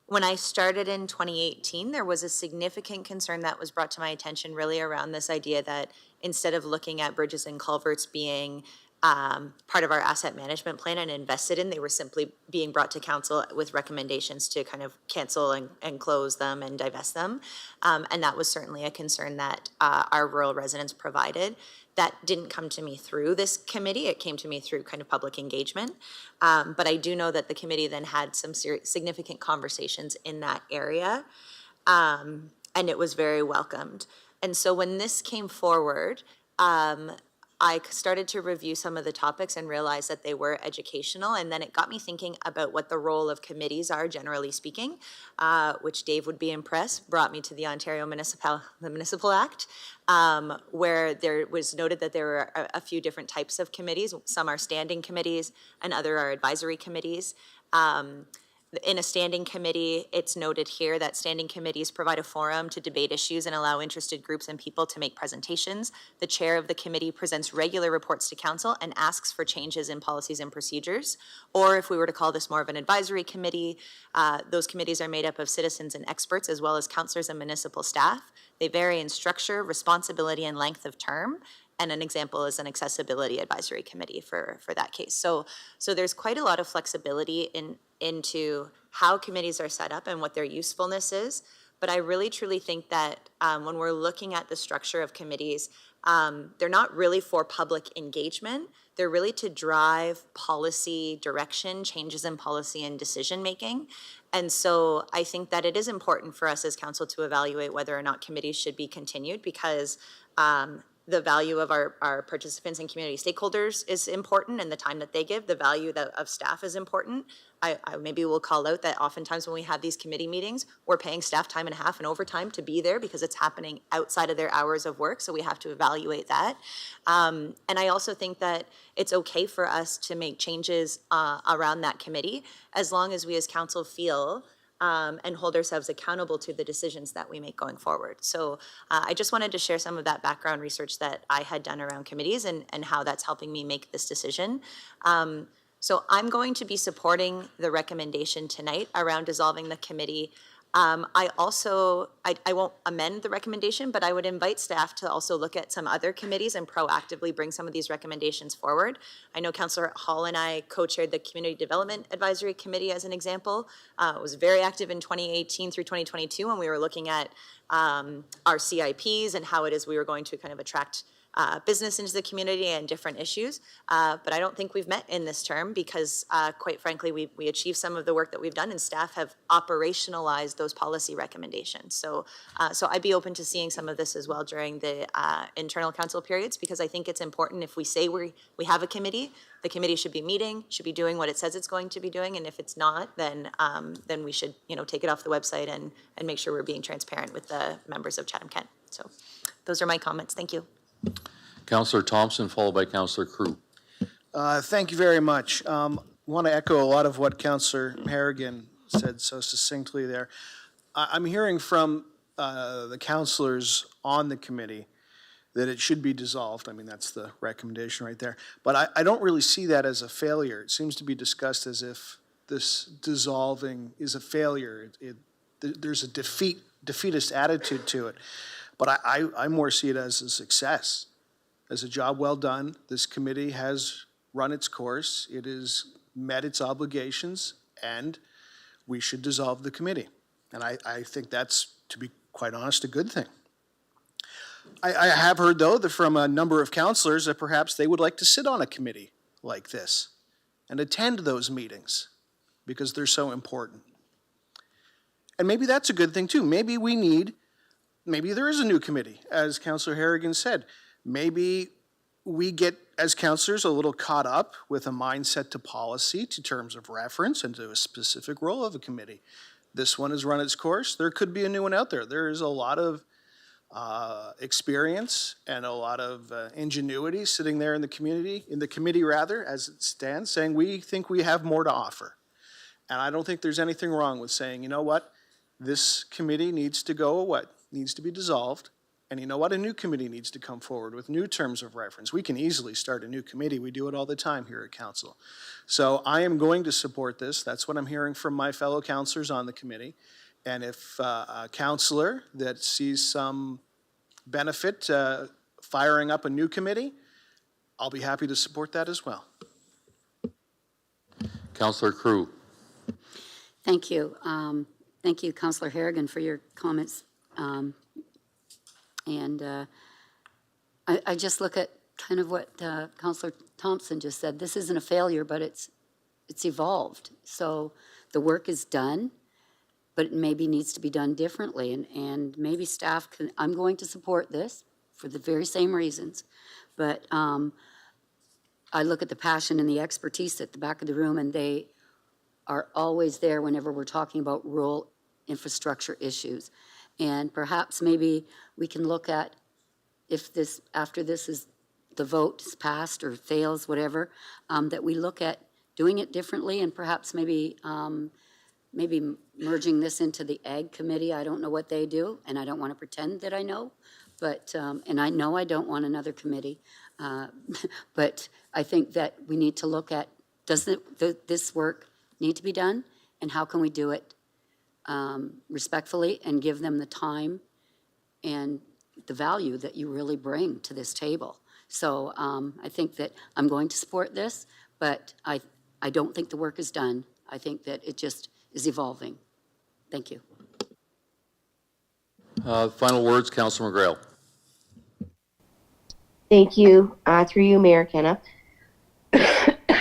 When I started in 2018, there was a significant concern that was brought to my attention really around this idea that instead of looking at bridges and culverts being part of our asset management plan and invested in, they were simply being brought to council with recommendations to kind of cancel and close them and divest them. And that was certainly a concern that our rural residents provided. That didn't come to me through this committee. It came to me through kind of public engagement. But I do know that the committee then had some significant conversations in that area, and it was very welcomed. And so when this came forward, I started to review some of the topics and realized that they were educational. And then it got me thinking about what the role of committees are, generally speaking, which Dave would be impressed, brought me to the Ontario Municipal Act, where there was noted that there were a few different types of committees. Some are standing committees and other are advisory committees. In a standing committee, it's noted here that standing committees provide a forum to debate issues and allow interested groups and people to make presentations. The chair of the committee presents regular reports to council and asks for changes in policies and procedures. Or if we were to call this more of an advisory committee, those committees are made up of citizens and experts as well as councillors and municipal staff. They vary in structure, responsibility, and length of term. And an example is an accessibility advisory committee for that case. So there's quite a lot of flexibility into how committees are set up and what their usefulness is. But I really truly think that when we're looking at the structure of committees, they're not really for public engagement. They're really to drive policy direction, changes in policy and decision making. And so I think that it is important for us as council to evaluate whether or not committees should be continued, because the value of our participants and community stakeholders is important, and the time that they give, the value of staff is important. I maybe will call out that oftentimes when we have these committee meetings, we're paying staff time and a half and overtime to be there because it's happening outside of their hours of work, so we have to evaluate that. And I also think that it's okay for us to make changes around that committee as long as we as council feel and hold ourselves accountable to the decisions that we make going forward. So I just wanted to share some of that background research that I had done around committees and how that's helping me make this decision. So I'm going to be supporting the recommendation tonight around dissolving the committee. I won't amend the recommendation, but I would invite staff to also look at some other committees and proactively bring some of these recommendations forward. I know Councillor Hall and I co-chaired the Community Development Advisory Committee as an example. It was very active in 2018 through 2022 when we were looking at our CIPs and how it is we were going to kind of attract business into the community and different issues. But I don't think we've met in this term because, quite frankly, we achieved some of the work that we've done and staff have operationalized those policy recommendations. So I'd be open to seeing some of this as well during the internal council periods, because I think it's important if we say we have a committee, the committee should be meeting, should be doing what it says it's going to be doing, and if it's not, then we should take it off the website and make sure we're being transparent with the members of Chatham-Kent. So those are my comments. Thank you. Councillor Thompson, followed by Councillor Crew. Thank you very much. I want to echo a lot of what Councillor Harrigan said so succinctly there. I'm hearing from the councillors on the committee that it should be dissolved. I mean, that's the recommendation right there. But I don't really see that as a failure. It seems to be discussed as if this dissolving is a failure. There's a defeatist attitude to it. But I more see it as a success, as a job well done. This committee has run its course. It has met its obligations, and we should dissolve the committee. And I think that's, to be quite honest, a good thing. I have heard, though, that from a number of councillors that perhaps they would like to sit on a committee like this and attend those meetings because they're so important. And maybe that's a good thing, too. Maybe there is a new committee, as Councillor Harrigan said. Maybe we get, as councillors, a little caught up with a mindset to policy, to terms of reference, and to a specific role of a committee. This one has run its course. There could be a new one out there. There is a lot of experience and a lot of ingenuity sitting there in the community, as it stands, saying we think we have more to offer. And I don't think there's anything wrong with saying, you know what, this committee needs to needs to be dissolved, and you know what, a new committee needs to come forward with new terms of reference. We can easily start a new committee. We do it all the time here at council. So I am going to support this. That's what I'm hearing from my fellow councillors on the committee. And if a councillor that sees some benefit firing up a new committee, I'll be happy to support that as well. Councillor Crew. Thank you. Thank you, Councillor Harrigan, for your comments. I just look at kind of what Councillor Thompson just said. This isn't a failure, but it's evolved. So the work is done, but it maybe needs to be done differently. And maybe staff can, I'm going to support this for the very same reasons. But I look at the passion and the expertise at the back of the room, and they are always there whenever we're talking about rural infrastructure issues. And perhaps maybe we can look at if this, after this is, the vote is passed or fails, whatever, that we look at doing it differently and perhaps maybe merging this into the Ag Committee. I don't know what they do, and I don't want to pretend that I know, but, and I know I don't want another committee, but I think that we need to look at, does this work need to be done, and how can we do it respectfully and give them the time and the value that you really bring to this table. So I think that I'm going to support this, but I don't think the work is done. I think that it just is evolving. Thank you. Final words, Councillor McGrail. Thank you. Through you, Mayor Kenna.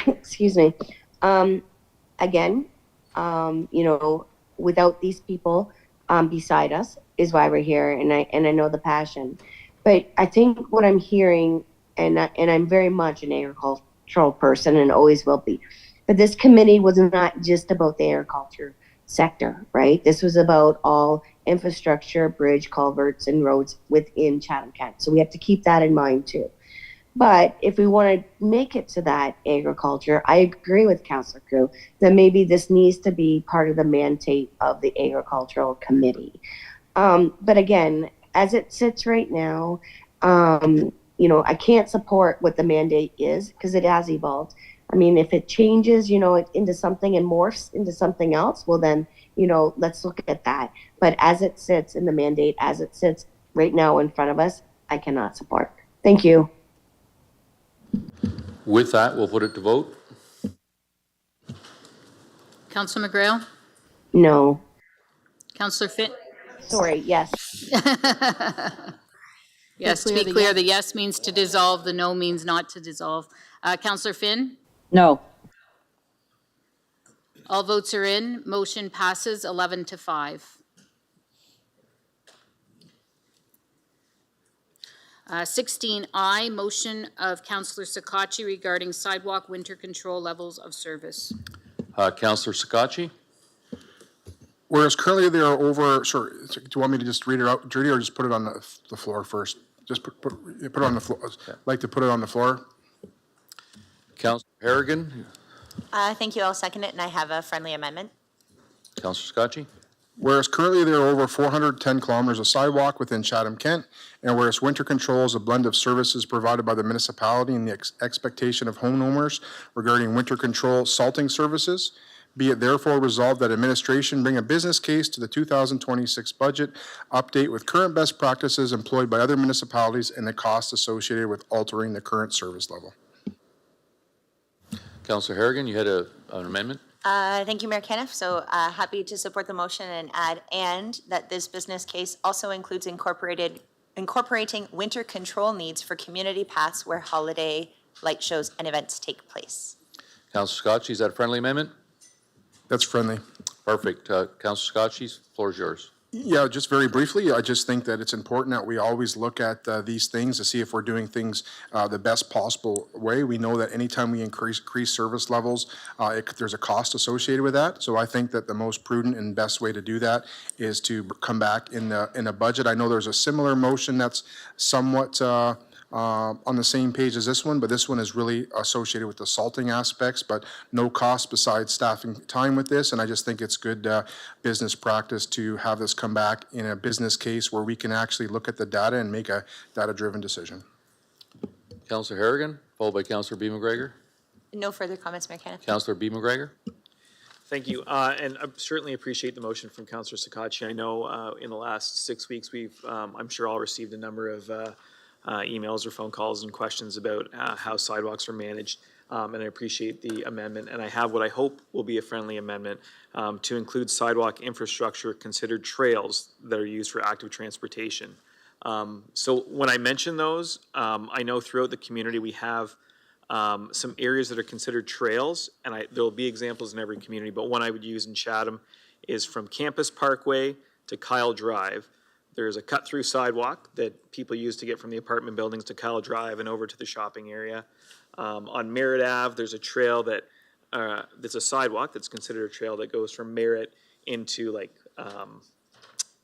Excuse me. Again, you know, without these people beside us is why we're here, and I know the passion. But I think what I'm hearing, and I'm very much an agricultural person and always will be, but this committee was not just about the agriculture sector, right? This was about all infrastructure, bridge, culverts, and roads within Chatham-Kent. So we have to keep that in mind too. But if we want to make it to that agriculture, I agree with Councillor Crew that maybe this needs to be part of the mandate of the agricultural committee. But again, as it sits right now, you know, I can't support what the mandate is because it has evolved. I mean, if it changes, you know, into something and morphs into something else, well then, you know, let's look at that. But as it sits in the mandate, as it sits right now in front of us, I cannot support. Thank you. With that, we'll put it to vote. Councillor McGrail? No. Councillor Finn? Sorry, yes. Yes, to be clear, the yes means to dissolve, the no means not to dissolve. Councillor Finn? No. All votes are in. Motion passes 11-5. 16I, motion of Councillor Sakachi regarding sidewalk winter control levels of service. Councillor Sakachi? Whereas currently there are over, sorry, do you want me to just read it out, Judy, or just put it on the floor first? Just put it on the floor. I'd like to put it on the floor. Councillor Harrigan? Thank you. I'll second it, and I have a friendly amendment. Councillor Sakachi? Whereas currently there are over 410 kilometers of sidewalk within Chatham-Kent, and whereas winter control is a blend of services provided by the municipality and the expectation of homeowners regarding winter control salting services, be it therefore resolved that administration bring a business case to the 2026 budget update with current best practices employed by other municipalities and the costs associated with altering the current service level. Councillor Harrigan, you had an amendment? Thank you, Mayor Caniff. So happy to support the motion and add, and that this business case also includes incorporating winter control needs for community paths where holiday light shows and events take place. Councillor Sakachi, is that a friendly amendment? That's friendly. Perfect. Councillor Sakachi, floor is yours. Yeah, just very briefly, I just think that it's important that we always look at these things to see if we're doing things the best possible way. We know that anytime we increase service levels, there's a cost associated with that. So I think that the most prudent and best way to do that is to come back in a budget. I know there's a similar motion that's somewhat on the same page as this one, but this one is really associated with the salting aspects, but no cost besides staffing time with this. And I just think it's good business practice to have this come back in a business case where we can actually look at the data and make a data-driven decision. Councillor Harrigan, followed by Councillor B. McGregor. No further comments, Mayor Caniff. Councillor B. McGregor. Thank you, and I certainly appreciate the motion from Councillor Sakachi. I know in the last 6 weeks we've, I'm sure, all received a number of emails or phone calls and questions about how sidewalks are managed, and I appreciate the amendment. And I have what I hope will be a friendly amendment to include sidewalk infrastructure considered trails that are used for active transportation. So when I mention those, I know throughout the community we have some areas that are considered trails, and there'll be examples in every community, but one I would use in Chatham is from Campus Parkway to Kyle Drive. There's a cut-through sidewalk that people use to get from the apartment buildings to Kyle Drive and over to the shopping area. On Merritt Ave, there's a trail that's a sidewalk that's considered a trail that goes from Merritt into like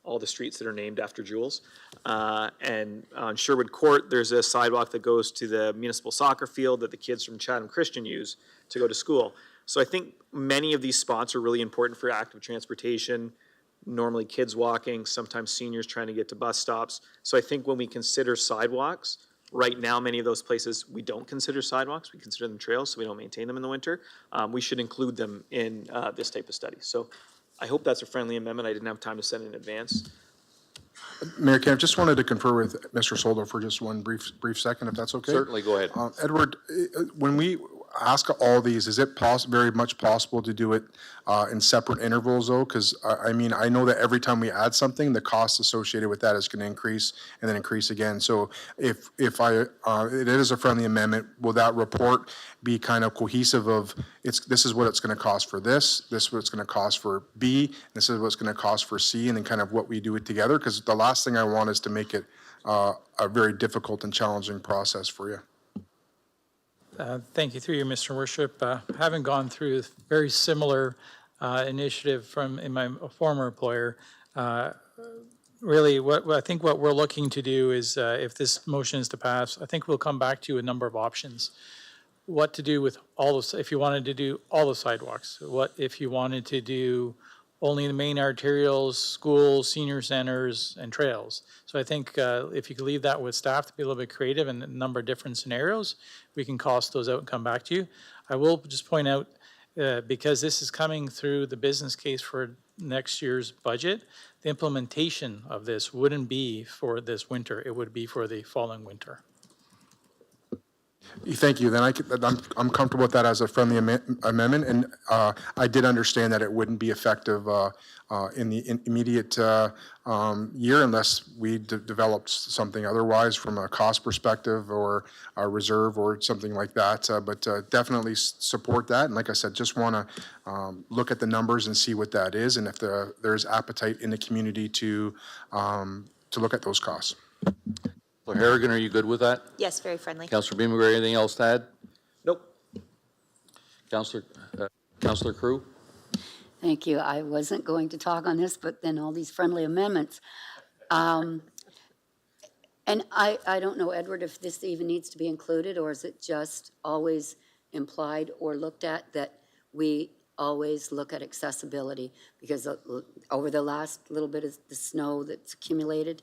all the streets that are named after Jules. And on Sherwood Court, there's a sidewalk that goes to the municipal soccer field that the kids from Chatham Christian use to go to school. So I think many of these spots are really important for active transportation, normally kids walking, sometimes seniors trying to get to bus stops. So I think when we consider sidewalks, right now, many of those places, we don't consider sidewalks, we consider them trails, so we don't maintain them in the winter. We should include them in this type of study. So I hope that's a friendly amendment. I didn't have time to send it in advance. Mayor Kemp, just wanted to confer with Mr. Soldo for just one brief second, if that's okay? Certainly, go ahead. Edward, when we ask all these, is it very much possible to do it in separate intervals, though? Because, I mean, I know that every time we add something, the cost associated with that is going to increase and then increase again. So if it is a friendly amendment, will that report be kind of cohesive of, this is what it's going to cost for this is what it's going to cost for B, this is what it's going to cost for C, and then kind of what we do it together? Because the last thing I want is to make it a very difficult and challenging process for you. Thank you, through you, Mr. Worship. Having gone through a very similar initiative in my former employer, really I think what we're looking to do is, if this motion is to pass, I think we'll come back to you a number of options. What to do with all those, if you wanted to do all the sidewalks, what if you wanted to do only the main arterials, schools, senior centers, and trails. So I think if you could leave that with staff to be a little bit creative in a number of different scenarios, we can cost those out and come back to you. I will just point out, because this is coming through the business case for next year's budget, the implementation of this wouldn't be for this winter, it would be for the following winter. Thank you. Then I'm comfortable with that as a friendly amendment, and I did understand that it wouldn't be effective in the immediate year unless we developed something otherwise from a cost perspective or a reserve or something like that. But definitely support that. And like I said, just want to look at the numbers and see what that is, and if there's appetite in the community to look at those costs. Harrigan, are you good with that? Yes, very friendly. Councillor Beamer, anything else to add? Nope. Councillor Crew? Thank you. I wasn't going to talk on this, but then all these friendly amendments. And I don't know, Edward, if this even needs to be included, or is it just always implied or looked at that we always look at accessibility? Because over the last little bit of the snow that's accumulated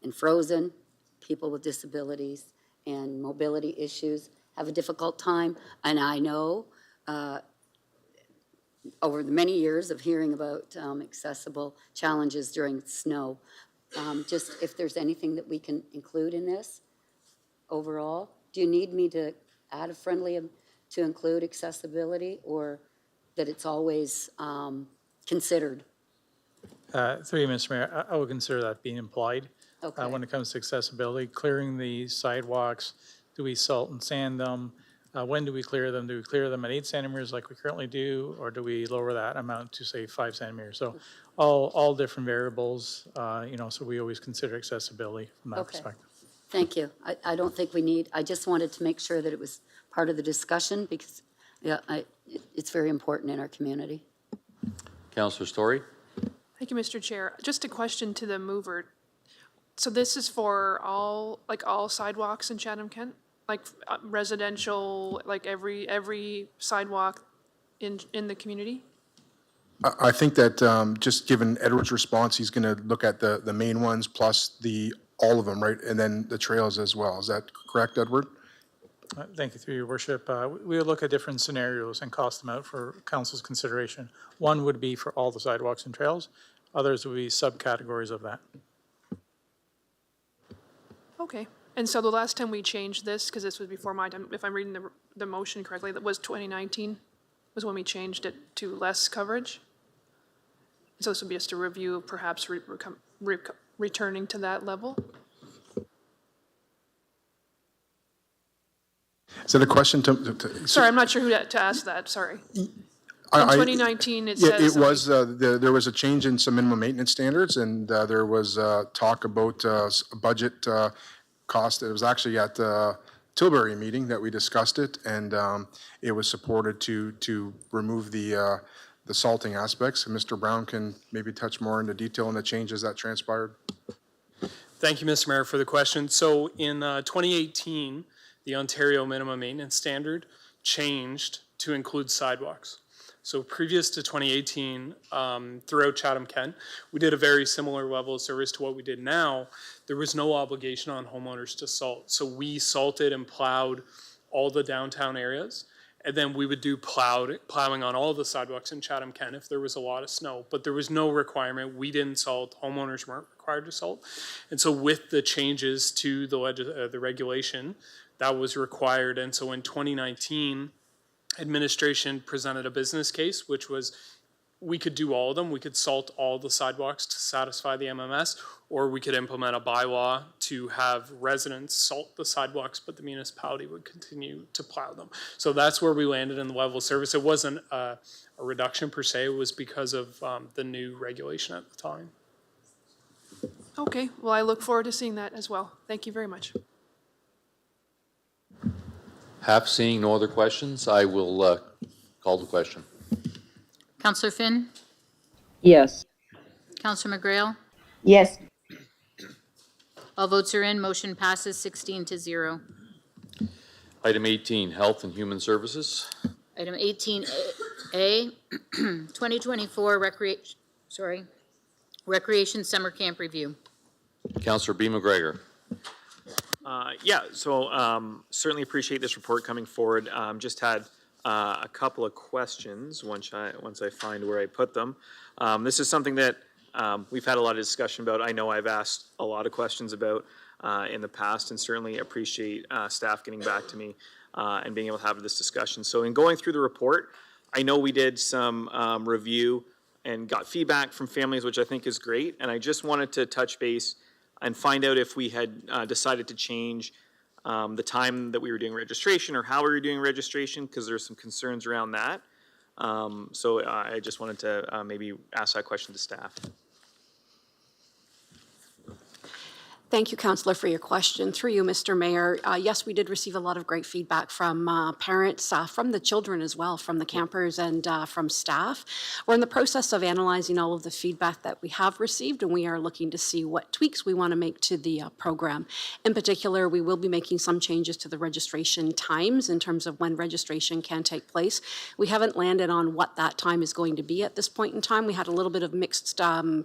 and frozen, people with disabilities and mobility issues have a difficult time. And I know over the many years of hearing about accessible challenges during snow, just if there's anything that we can include in this overall. Do you need me to add a friendly to include accessibility, or that it's always considered? Through you, Mr. Mayor, I would consider that being implied. Okay. When it comes to accessibility, clearing the sidewalks, do we salt and sand them? When do we clear them? Do we clear them at 8 centimeters like we currently do, or do we lower that amount to say 5 centimeters? So all different variables, so we always consider accessibility from that perspective. Thank you. I don't think we need, I just wanted to make sure that it was part of the discussion, because it's very important in our community. Councillor Story? Thank you, Mr. Chair. Just a question to the mover. So this is for all sidewalks in Chatham-Kent? Like residential, like every sidewalk in the community? I think that just given Edward's response, he's going to look at the main ones plus all of them, right? And then the trails as well. Is that correct, Edward? Thank you, through your worship. We will look at different scenarios and cost them out for council's consideration. One would be for all the sidewalks and trails. Others would be subcategories of that. Okay. And so the last time we changed this, because this was before my time, if I'm reading the motion correctly, that was 2019, was when we changed it to less coverage? So this would be just a review of perhaps returning to that level? Is that a question Sorry, I'm not sure who to ask that, sorry. In I- 2019, it Yeah, says. it was, there was a change in some minimum maintenance standards, and there was talk about a budget cost. It was actually at the Tilbury meeting that we discussed it, and it was supported to remove the salting aspects. And Mr. Brown can maybe touch more into detail on the changes that transpired. Thank you, Mr. Mayor, for the question. So in 2018, the Ontario minimum maintenance standard changed to include sidewalks. So previous to 2018, throughout Chatham-Kent, we did a very similar level of service to what we did now. There was no obligation on homeowners to salt. So we salted and plowed all the downtown areas. And then we would do plowing on all the sidewalks in Chatham-Kent if there was a lot of snow. But there was no requirement. We didn't salt. Homeowners weren't required to salt. And so with the changes to the regulation, that was required. And so in 2019, administration presented a business case, which was we could do all of them. We could salt all the sidewalks to satisfy the MMS, or we could implement a bylaw to have residents salt the sidewalks, but the municipality would continue to plow them. So that's where we landed in the level of service. It wasn't a reduction per se. It was because of the new regulation at the time. Okay, well, I look forward to seeing that as well. Thank you very much. Half seeing no other questions, I will call the question. Counselor Finn? Yes. Counselor McGrail? Yes. All votes are in. Motion passes 16-0. Item 18, Health and Human Services. Item 18A, 2024 Recreation Summer Camp Review. Councillor B. McGregor. Certainly appreciate this report coming forward. Just had a couple of questions once I find where I put them. This is something that we've had a lot of discussion about. I know I've asked a lot of questions about in the past, and certainly appreciate staff getting back to me and being able to have this discussion. So in going through the report, I know we did some review and got feedback from families, which I think is great. And I just wanted to touch base and find out if we had decided to change the time that we were doing registration or how we were doing registration, because there's some concerns around that. So I just wanted to maybe ask that question to staff. Thank you, Councillor, for your question. Through you, Mr. Mayor, yes, we did receive a lot of great feedback from parents, from the children as well, from the campers and from staff. We're in the process of analyzing all of the feedback that we have received, and we are looking to see what tweaks we want to make to the program. In particular, we will be making some changes to the registration times in terms of when registration can take place. We haven't landed on what that time is going to be at this point in time. We had a little bit of mixed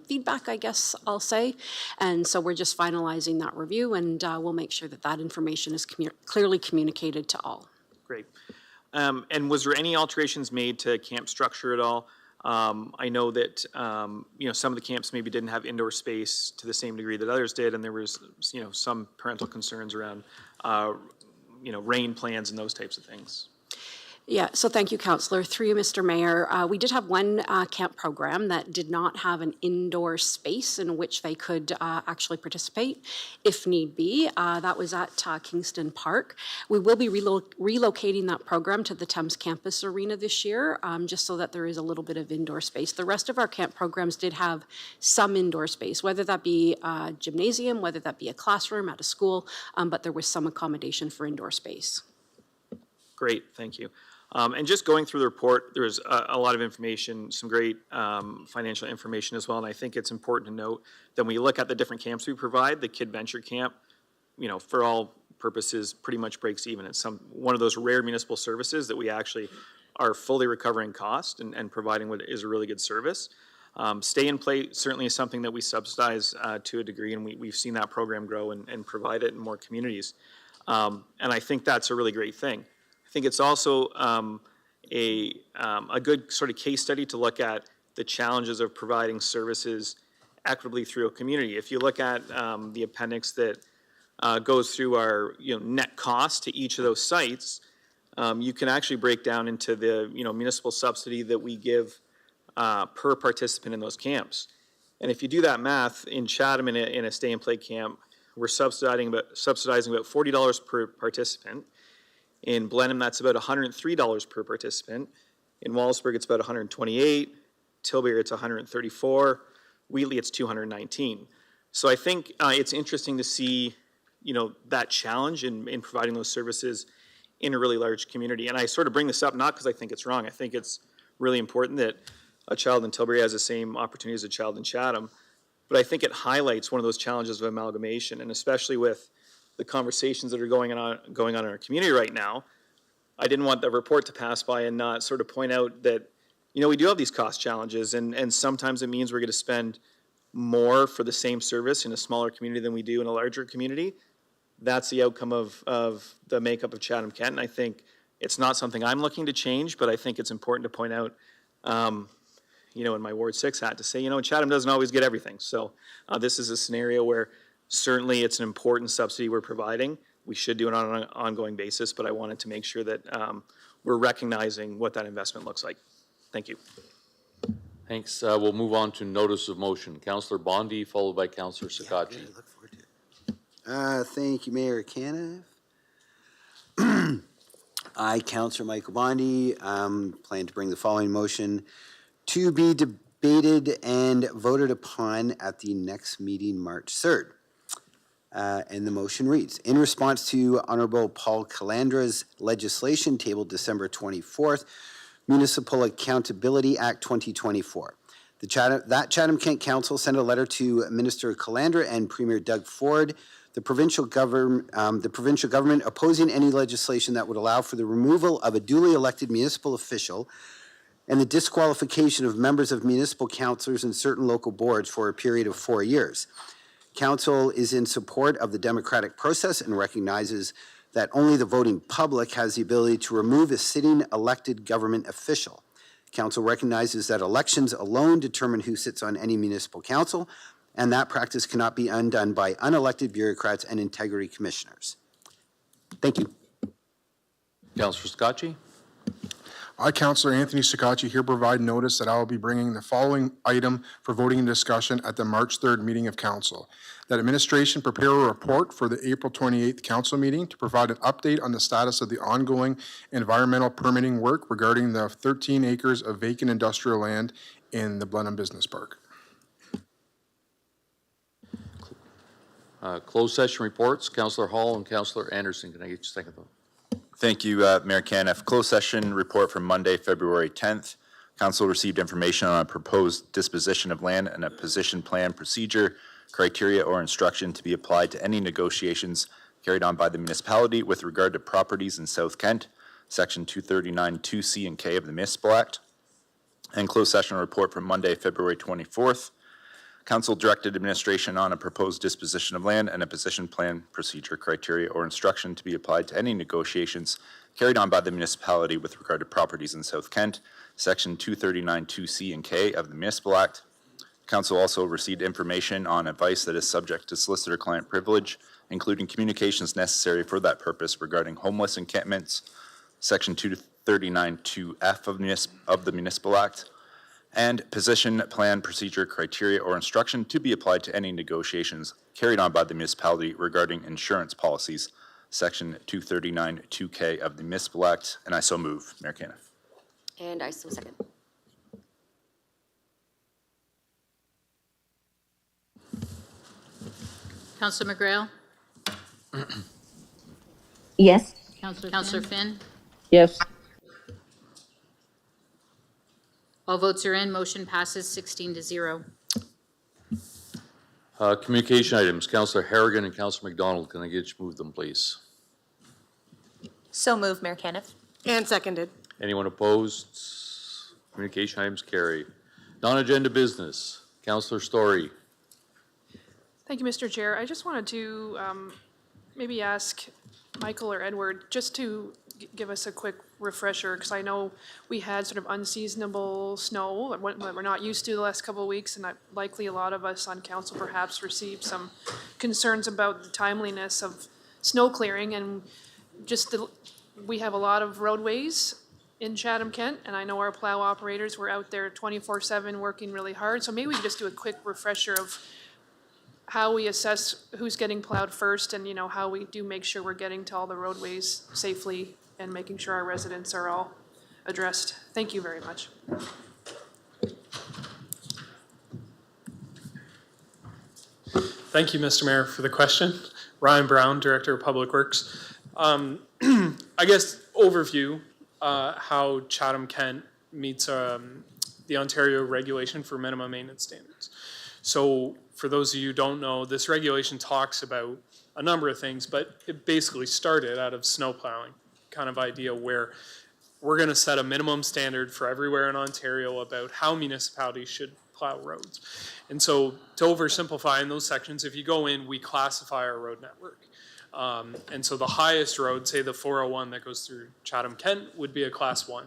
feedback, I guess I'll say, and so we're just finalizing that review, and we'll make sure that that information is clearly communicated to all. Great. And was there any alterations made to camp structure at all? I know that some of the camps maybe didn't have indoor space to the same degree that others did, and there was some parental concerns around rain plans and those types of things. Yeah, so thank you, Councillor. Through you, Mr. Mayor, we did have one camp program that did not have an indoor space in which they could actually participate if need be. That was at Kingston Park. We will be relocating that program to the Thames Campus Arena this year, just so that there is a little bit of indoor space. The rest of our camp programs did have some indoor space, whether that be a gymnasium, whether that be a classroom at a school, but there was some accommodation for indoor space. Great, thank you. And just going through the report, there's a lot of information, some great financial information as well. And I think it's important to note that when we look at the different camps we provide, the Kid Venture Camp, for all purposes, pretty much breaks even. It's one of those rare municipal services that we actually are fully recovering cost and providing what is a really good service. Stay and Play certainly is something that we subsidize to a degree, and we've seen that program grow and provide it in more communities. And I think that's a really great thing. I think it's also a good sort of case study to look at the challenges of providing services equitably through a community. If you look at the appendix that goes through our net cost to each of those sites, you can actually break down into the municipal subsidy that we give per participant in those camps. And if you do that math, in Chatham in a stay and play camp, we're subsidizing about $40 per participant. In Blenheim, that's about $103 per participant. In Wallaceburg, it's about $128. Tilbury, it's $134. Wheatley, it's $219. So I think it's interesting to see, that challenge in providing those services in a really large community. And I sort of bring this up not because I think it's wrong. I think it's really important that a child in Tilbury has the same opportunity as a child in Chatham. But I think it highlights one of those challenges of amalgamation, and especially with the conversations that are going on in our community right now. I didn't want the report to pass by and not sort of point out that, we do have these cost challenges, and sometimes it means we're going to spend more for the same service in a smaller community than we do in a larger community. That's the outcome of the makeup of Chatham-Kent, and I think it's not something I'm looking to change, but I think it's important to point out, in my Ward 6 hat to say, Chatham doesn't always get everything. So this is a scenario where certainly it's an important subsidy we're providing. We should do it on an ongoing basis, but I wanted to make sure that we're recognizing what that investment looks like. Thank you. Thanks. We'll move on to notice of motion. Councillor Bondi, followed by Councillor Sakachi. Thank you, Mayor Caniff. I, Councillor Michael Bondi, plan to bring the following motion to be debated and voted upon at the next meeting, March 3rd. And the motion reads, in response to Honorable Paul Calandra's legislation tabled December 24th, Municipal Accountability Act 2024. That Chatham-Kent Council sent a letter to Minister Calandra and Premier Doug Ford, the provincial government opposing any legislation that would allow for the removal of a duly elected municipal official and the disqualification of members of municipal councillors and certain local boards for a period of 4 years. Council is in support of the democratic process and recognizes that only the voting public has the ability to remove a sitting elected government official. Council recognizes that elections alone determine who sits on any municipal council, and that practice cannot be undone by unelected bureaucrats and integrity commissioners. Thank you. Councillor Sakachi. I, Councillor Anthony Sakachi, here provide notice that I will be bringing the following item for voting and discussion at the March 3rd meeting of Council. That administration prepare a report for the April 28th Council meeting to provide an update on the status of the ongoing environmental permitting work regarding the 13 acres of vacant industrial land in the Blenheim Business Park. Closed session reports, Councillor Hall and Councillor Anderson. Can I get your second vote? Thank you, Mayor Caniff. Closed session report from Monday, February 10th. Council received information on a proposed disposition of land and a position plan procedure, criteria, or instruction to be applied to any negotiations carried on by the municipality with regard to properties in South Kent, Section 239 2C and K of the Municipal Act. And closed session report from Monday, February 24th. Council directed administration on a proposed disposition of land and a position plan, procedure, criteria, or instruction to be applied to any negotiations carried on by the municipality with regard to properties in South Kent, Section 239 2C and K of the Municipal Act. Council also received information on advice that is subject to solicitor-client privilege, including communications necessary for that purpose regarding homeless encampments, Section 239 2F of the Municipal Act, and position, plan, procedure, criteria, or instruction to be applied to any negotiations carried on by the municipality regarding insurance policies, Section 239 2K of the Municipal Act, and I so move. Mayor Caniff. And I so second. Councillor McGrail. Yes. Councillor Finn. Yes. All votes are in. Motion passes 16-0. Communication items, Councillor Harrigan and Councillor McDonald. Can I get you to move them, please? So moved, Mayor Caniff. And seconded. Anyone opposed? Communication items carry. Non-agenda business, Councillor Story. Thank you, Mr. Chair. I just wanted to maybe ask Michael or Edward just to give us a quick refresher, because I know we had sort of unseasonable snow, what we're not used to the last couple of weeks, and likely a lot of us on council perhaps received some concerns about the timeliness of snow clearing, and just we have a lot of roadways in Chatham-Kent, and I know our plow operators were out there 24/7 working really hard, so maybe we could just do a quick refresher of how we assess who's getting plowed first, and how we do make sure we're getting to all the roadways safely and making sure our residents are all addressed. Thank you very much. Thank you, Mr. Mayor, for the question. Ryan Brown, Director of Public Works. I guess overview, how Chatham-Kent meets the Ontario regulation for minimum maintenance standards. So for those of you who don't know, this regulation talks about a number of things, but it basically started out of snow plowing kind of idea where we're going to set a minimum standard for everywhere in Ontario about how municipalities should plow roads. And so to oversimplify in those sections, if you go in, we classify our road network. And so the highest road, say the 401 that goes through Chatham-Kent, would be a class 1.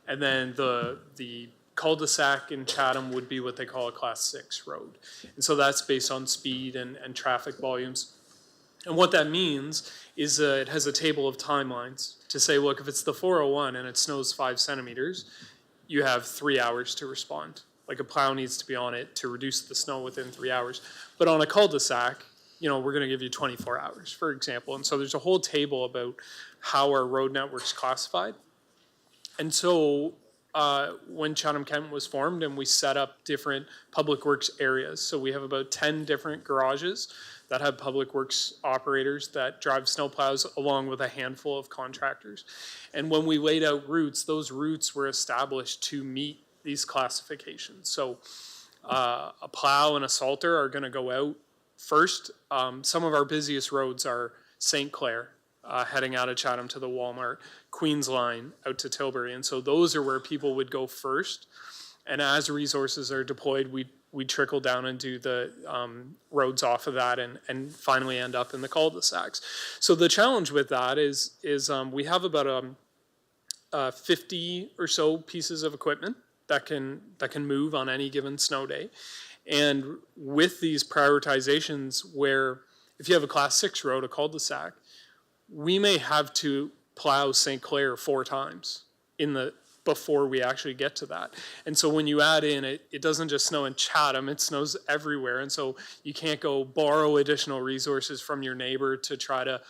And then the cul-de-sac in Chatham would be what they call a class 6 road. And so that's based on speed and traffic volumes. And what that means is it has a table of timelines to say, look, if it's the 401 and it snows 5 centimeters, you have 3 hours to respond. Like a plow needs to be on it to reduce the snow within 3 hours. But on a cul-de-sac, we're going to give you 24 hours, for example. And so there's a whole table about how our road network's classified. And so when Chatham-Kent was formed and we set up different public works areas, so we have about 10 different garages that have public works operators that drive snowplows along with a handful of contractors. And when we laid out routes, those routes were established to meet these classifications. So a plow and a salter are going to go out first. Some of our busiest roads are St. Clair, heading out of Chatham to the Walmart, Queens Line out to Tilbury. And so those are where people would go first. And as resources are deployed, we trickle down and do the roads off of that and finally end up in the cul-de-sacs. So the challenge with that is we have about 50 or so pieces of equipment that can move on any given snow day. And with these prioritizations where if you have a class 6 road, a cul-de-sac, we may have to plow St. Clair 4 times before we actually get to that. And so when you add in, it doesn't just snow in Chatham, it snows everywhere. And so you can't go borrow additional resources from your neighbor to try to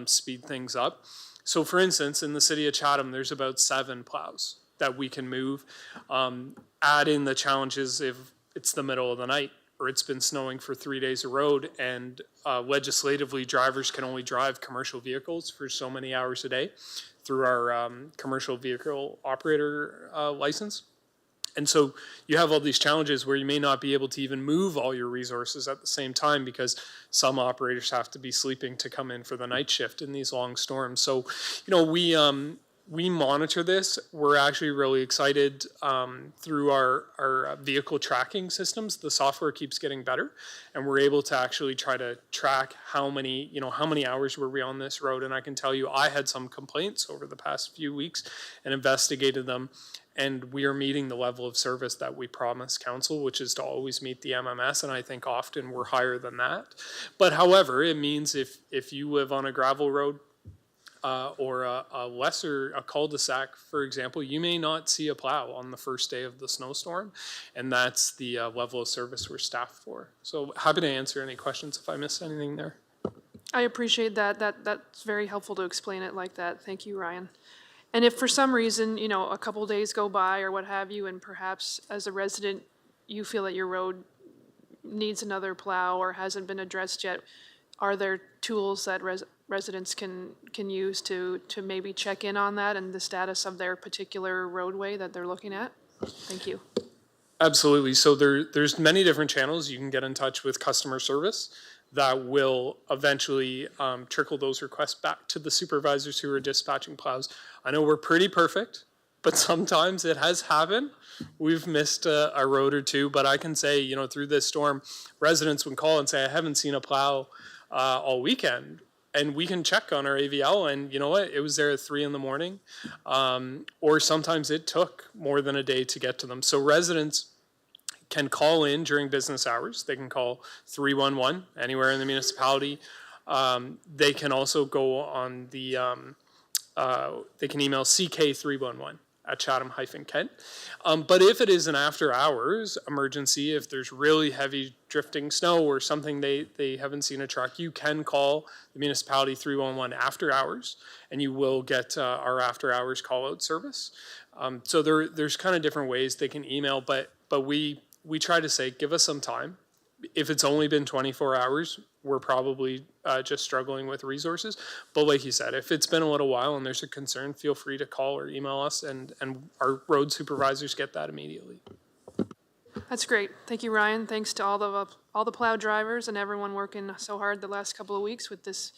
speed things up. So for instance, in the city of Chatham, there's about 7 plows that we can move. Add in the challenges if it's the middle of the night or it's been snowing for 3 days a road, and legislatively drivers can only drive commercial vehicles for so many hours a day through our commercial vehicle operator license. And so you have all these challenges where you may not be able to even move all your resources at the same time because some operators have to be sleeping to come in for the night shift in these long storms. So, we monitor this. We're actually really excited through our vehicle tracking systems. The software keeps getting better, and we're able to actually try to track how many hours were we on this road. And I can tell you, I had some complaints over the past few weeks and investigated them. And we are meeting the level of service that we promised council, which is to always meet the MMS. And I think often we're higher than that. But however, it means if you live on a gravel road, or a cul-de-sac, for example, you may not see a plow on the first day of the snowstorm, and that's the level of service we're staffed for. So happy to answer any questions if I missed anything there. I appreciate that. That's very helpful to explain it like that. Thank you, Ryan. And if for some reason, a couple days go by or what have you, and perhaps as a resident, you feel that your road needs another plow or hasn't been addressed yet, are there tools that residents can use to maybe check in on that and the status of their particular roadway that they're looking at? Thank you. Absolutely. So there's many different channels. You can get in touch with customer service that will eventually trickle those requests back to the supervisors who are dispatching plows. I know we're pretty perfect, but sometimes it has happened. We've missed a road or two, but I can say, through this storm, residents would call and say, I haven't seen a plow all weekend. And we can check on our AVL, and you know what? It was there at 3 a.m, or sometimes it took more than a day to get to them. So residents can call in during business hours. They can call 311 anywhere in the municipality. They can also go on they can email CK311 at Chatham-Kent. But if it is an after-hours emergency, if there's really heavy drifting snow or something they haven't seen a truck, you can call the municipality 311 after hours, and you will get our after-hours call-out service. So there's kind of different ways they can email, but we try to say, give us some time. If it's only been 24 hours, we're probably just struggling with resources. But like you said, if it's been a little while and there's a concern, feel free to call or email us, and our road supervisors get that immediately. That's great. Thank you, Ryan. Thanks to all the plow drivers and everyone working so hard the last couple of weeks with this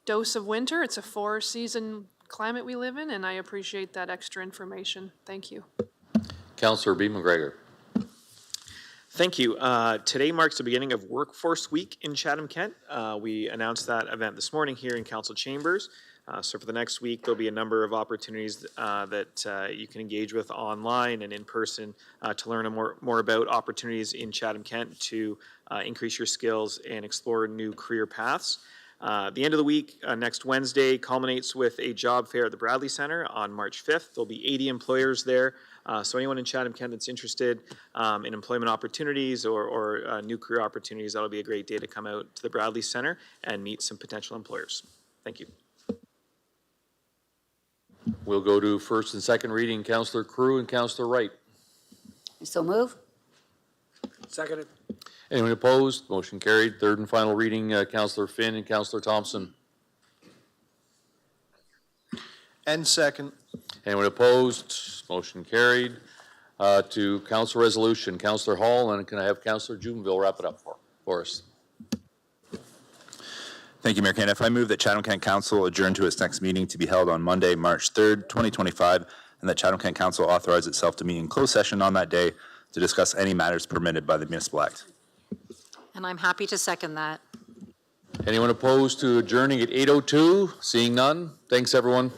dose of winter. It's a 4-season climate we live in, and I appreciate that extra information. Thank you. Councillor B. McGregor. Thank you. Today marks the beginning of Workforce Week in Chatham-Kent. We announced that event this morning here in Council Chambers. So for the next week, there'll be a number of opportunities that you can engage with online and in person to learn more about opportunities in Chatham-Kent to increase your skills and explore new career paths. The end of the week, next Wednesday, culminates with a job fair at the Bradley Centre on March 5th. There'll be 80 employers there. So anyone in Chatham-Kent that's interested in employment opportunities or new career opportunities, that'll be a great day to come out to the Bradley Centre and meet some potential employers. Thank you. We'll go to first and second reading. Councillor Crew and Councillor Wright. So move. Seconded. Anyone opposed? Motion carried. Third and final reading, Councillor Finn and Councillor Thompson. And second. Anyone opposed? Motion carried. To council resolution, Councillor Hall, and can I have Councillor Jubenville wrap it up for us? Thank you, Mayor Caniff. I move that Chatham-Kent Council adjourn to its next meeting to be held on Monday, March 3rd, 2025, and that Chatham-Kent Council authorize itself to meet in closed session on that day to discuss any matters permitted by the Municipal Act. And I'm happy to second that. Anyone opposed to adjourning at 8:02? Seeing none, thanks everyone.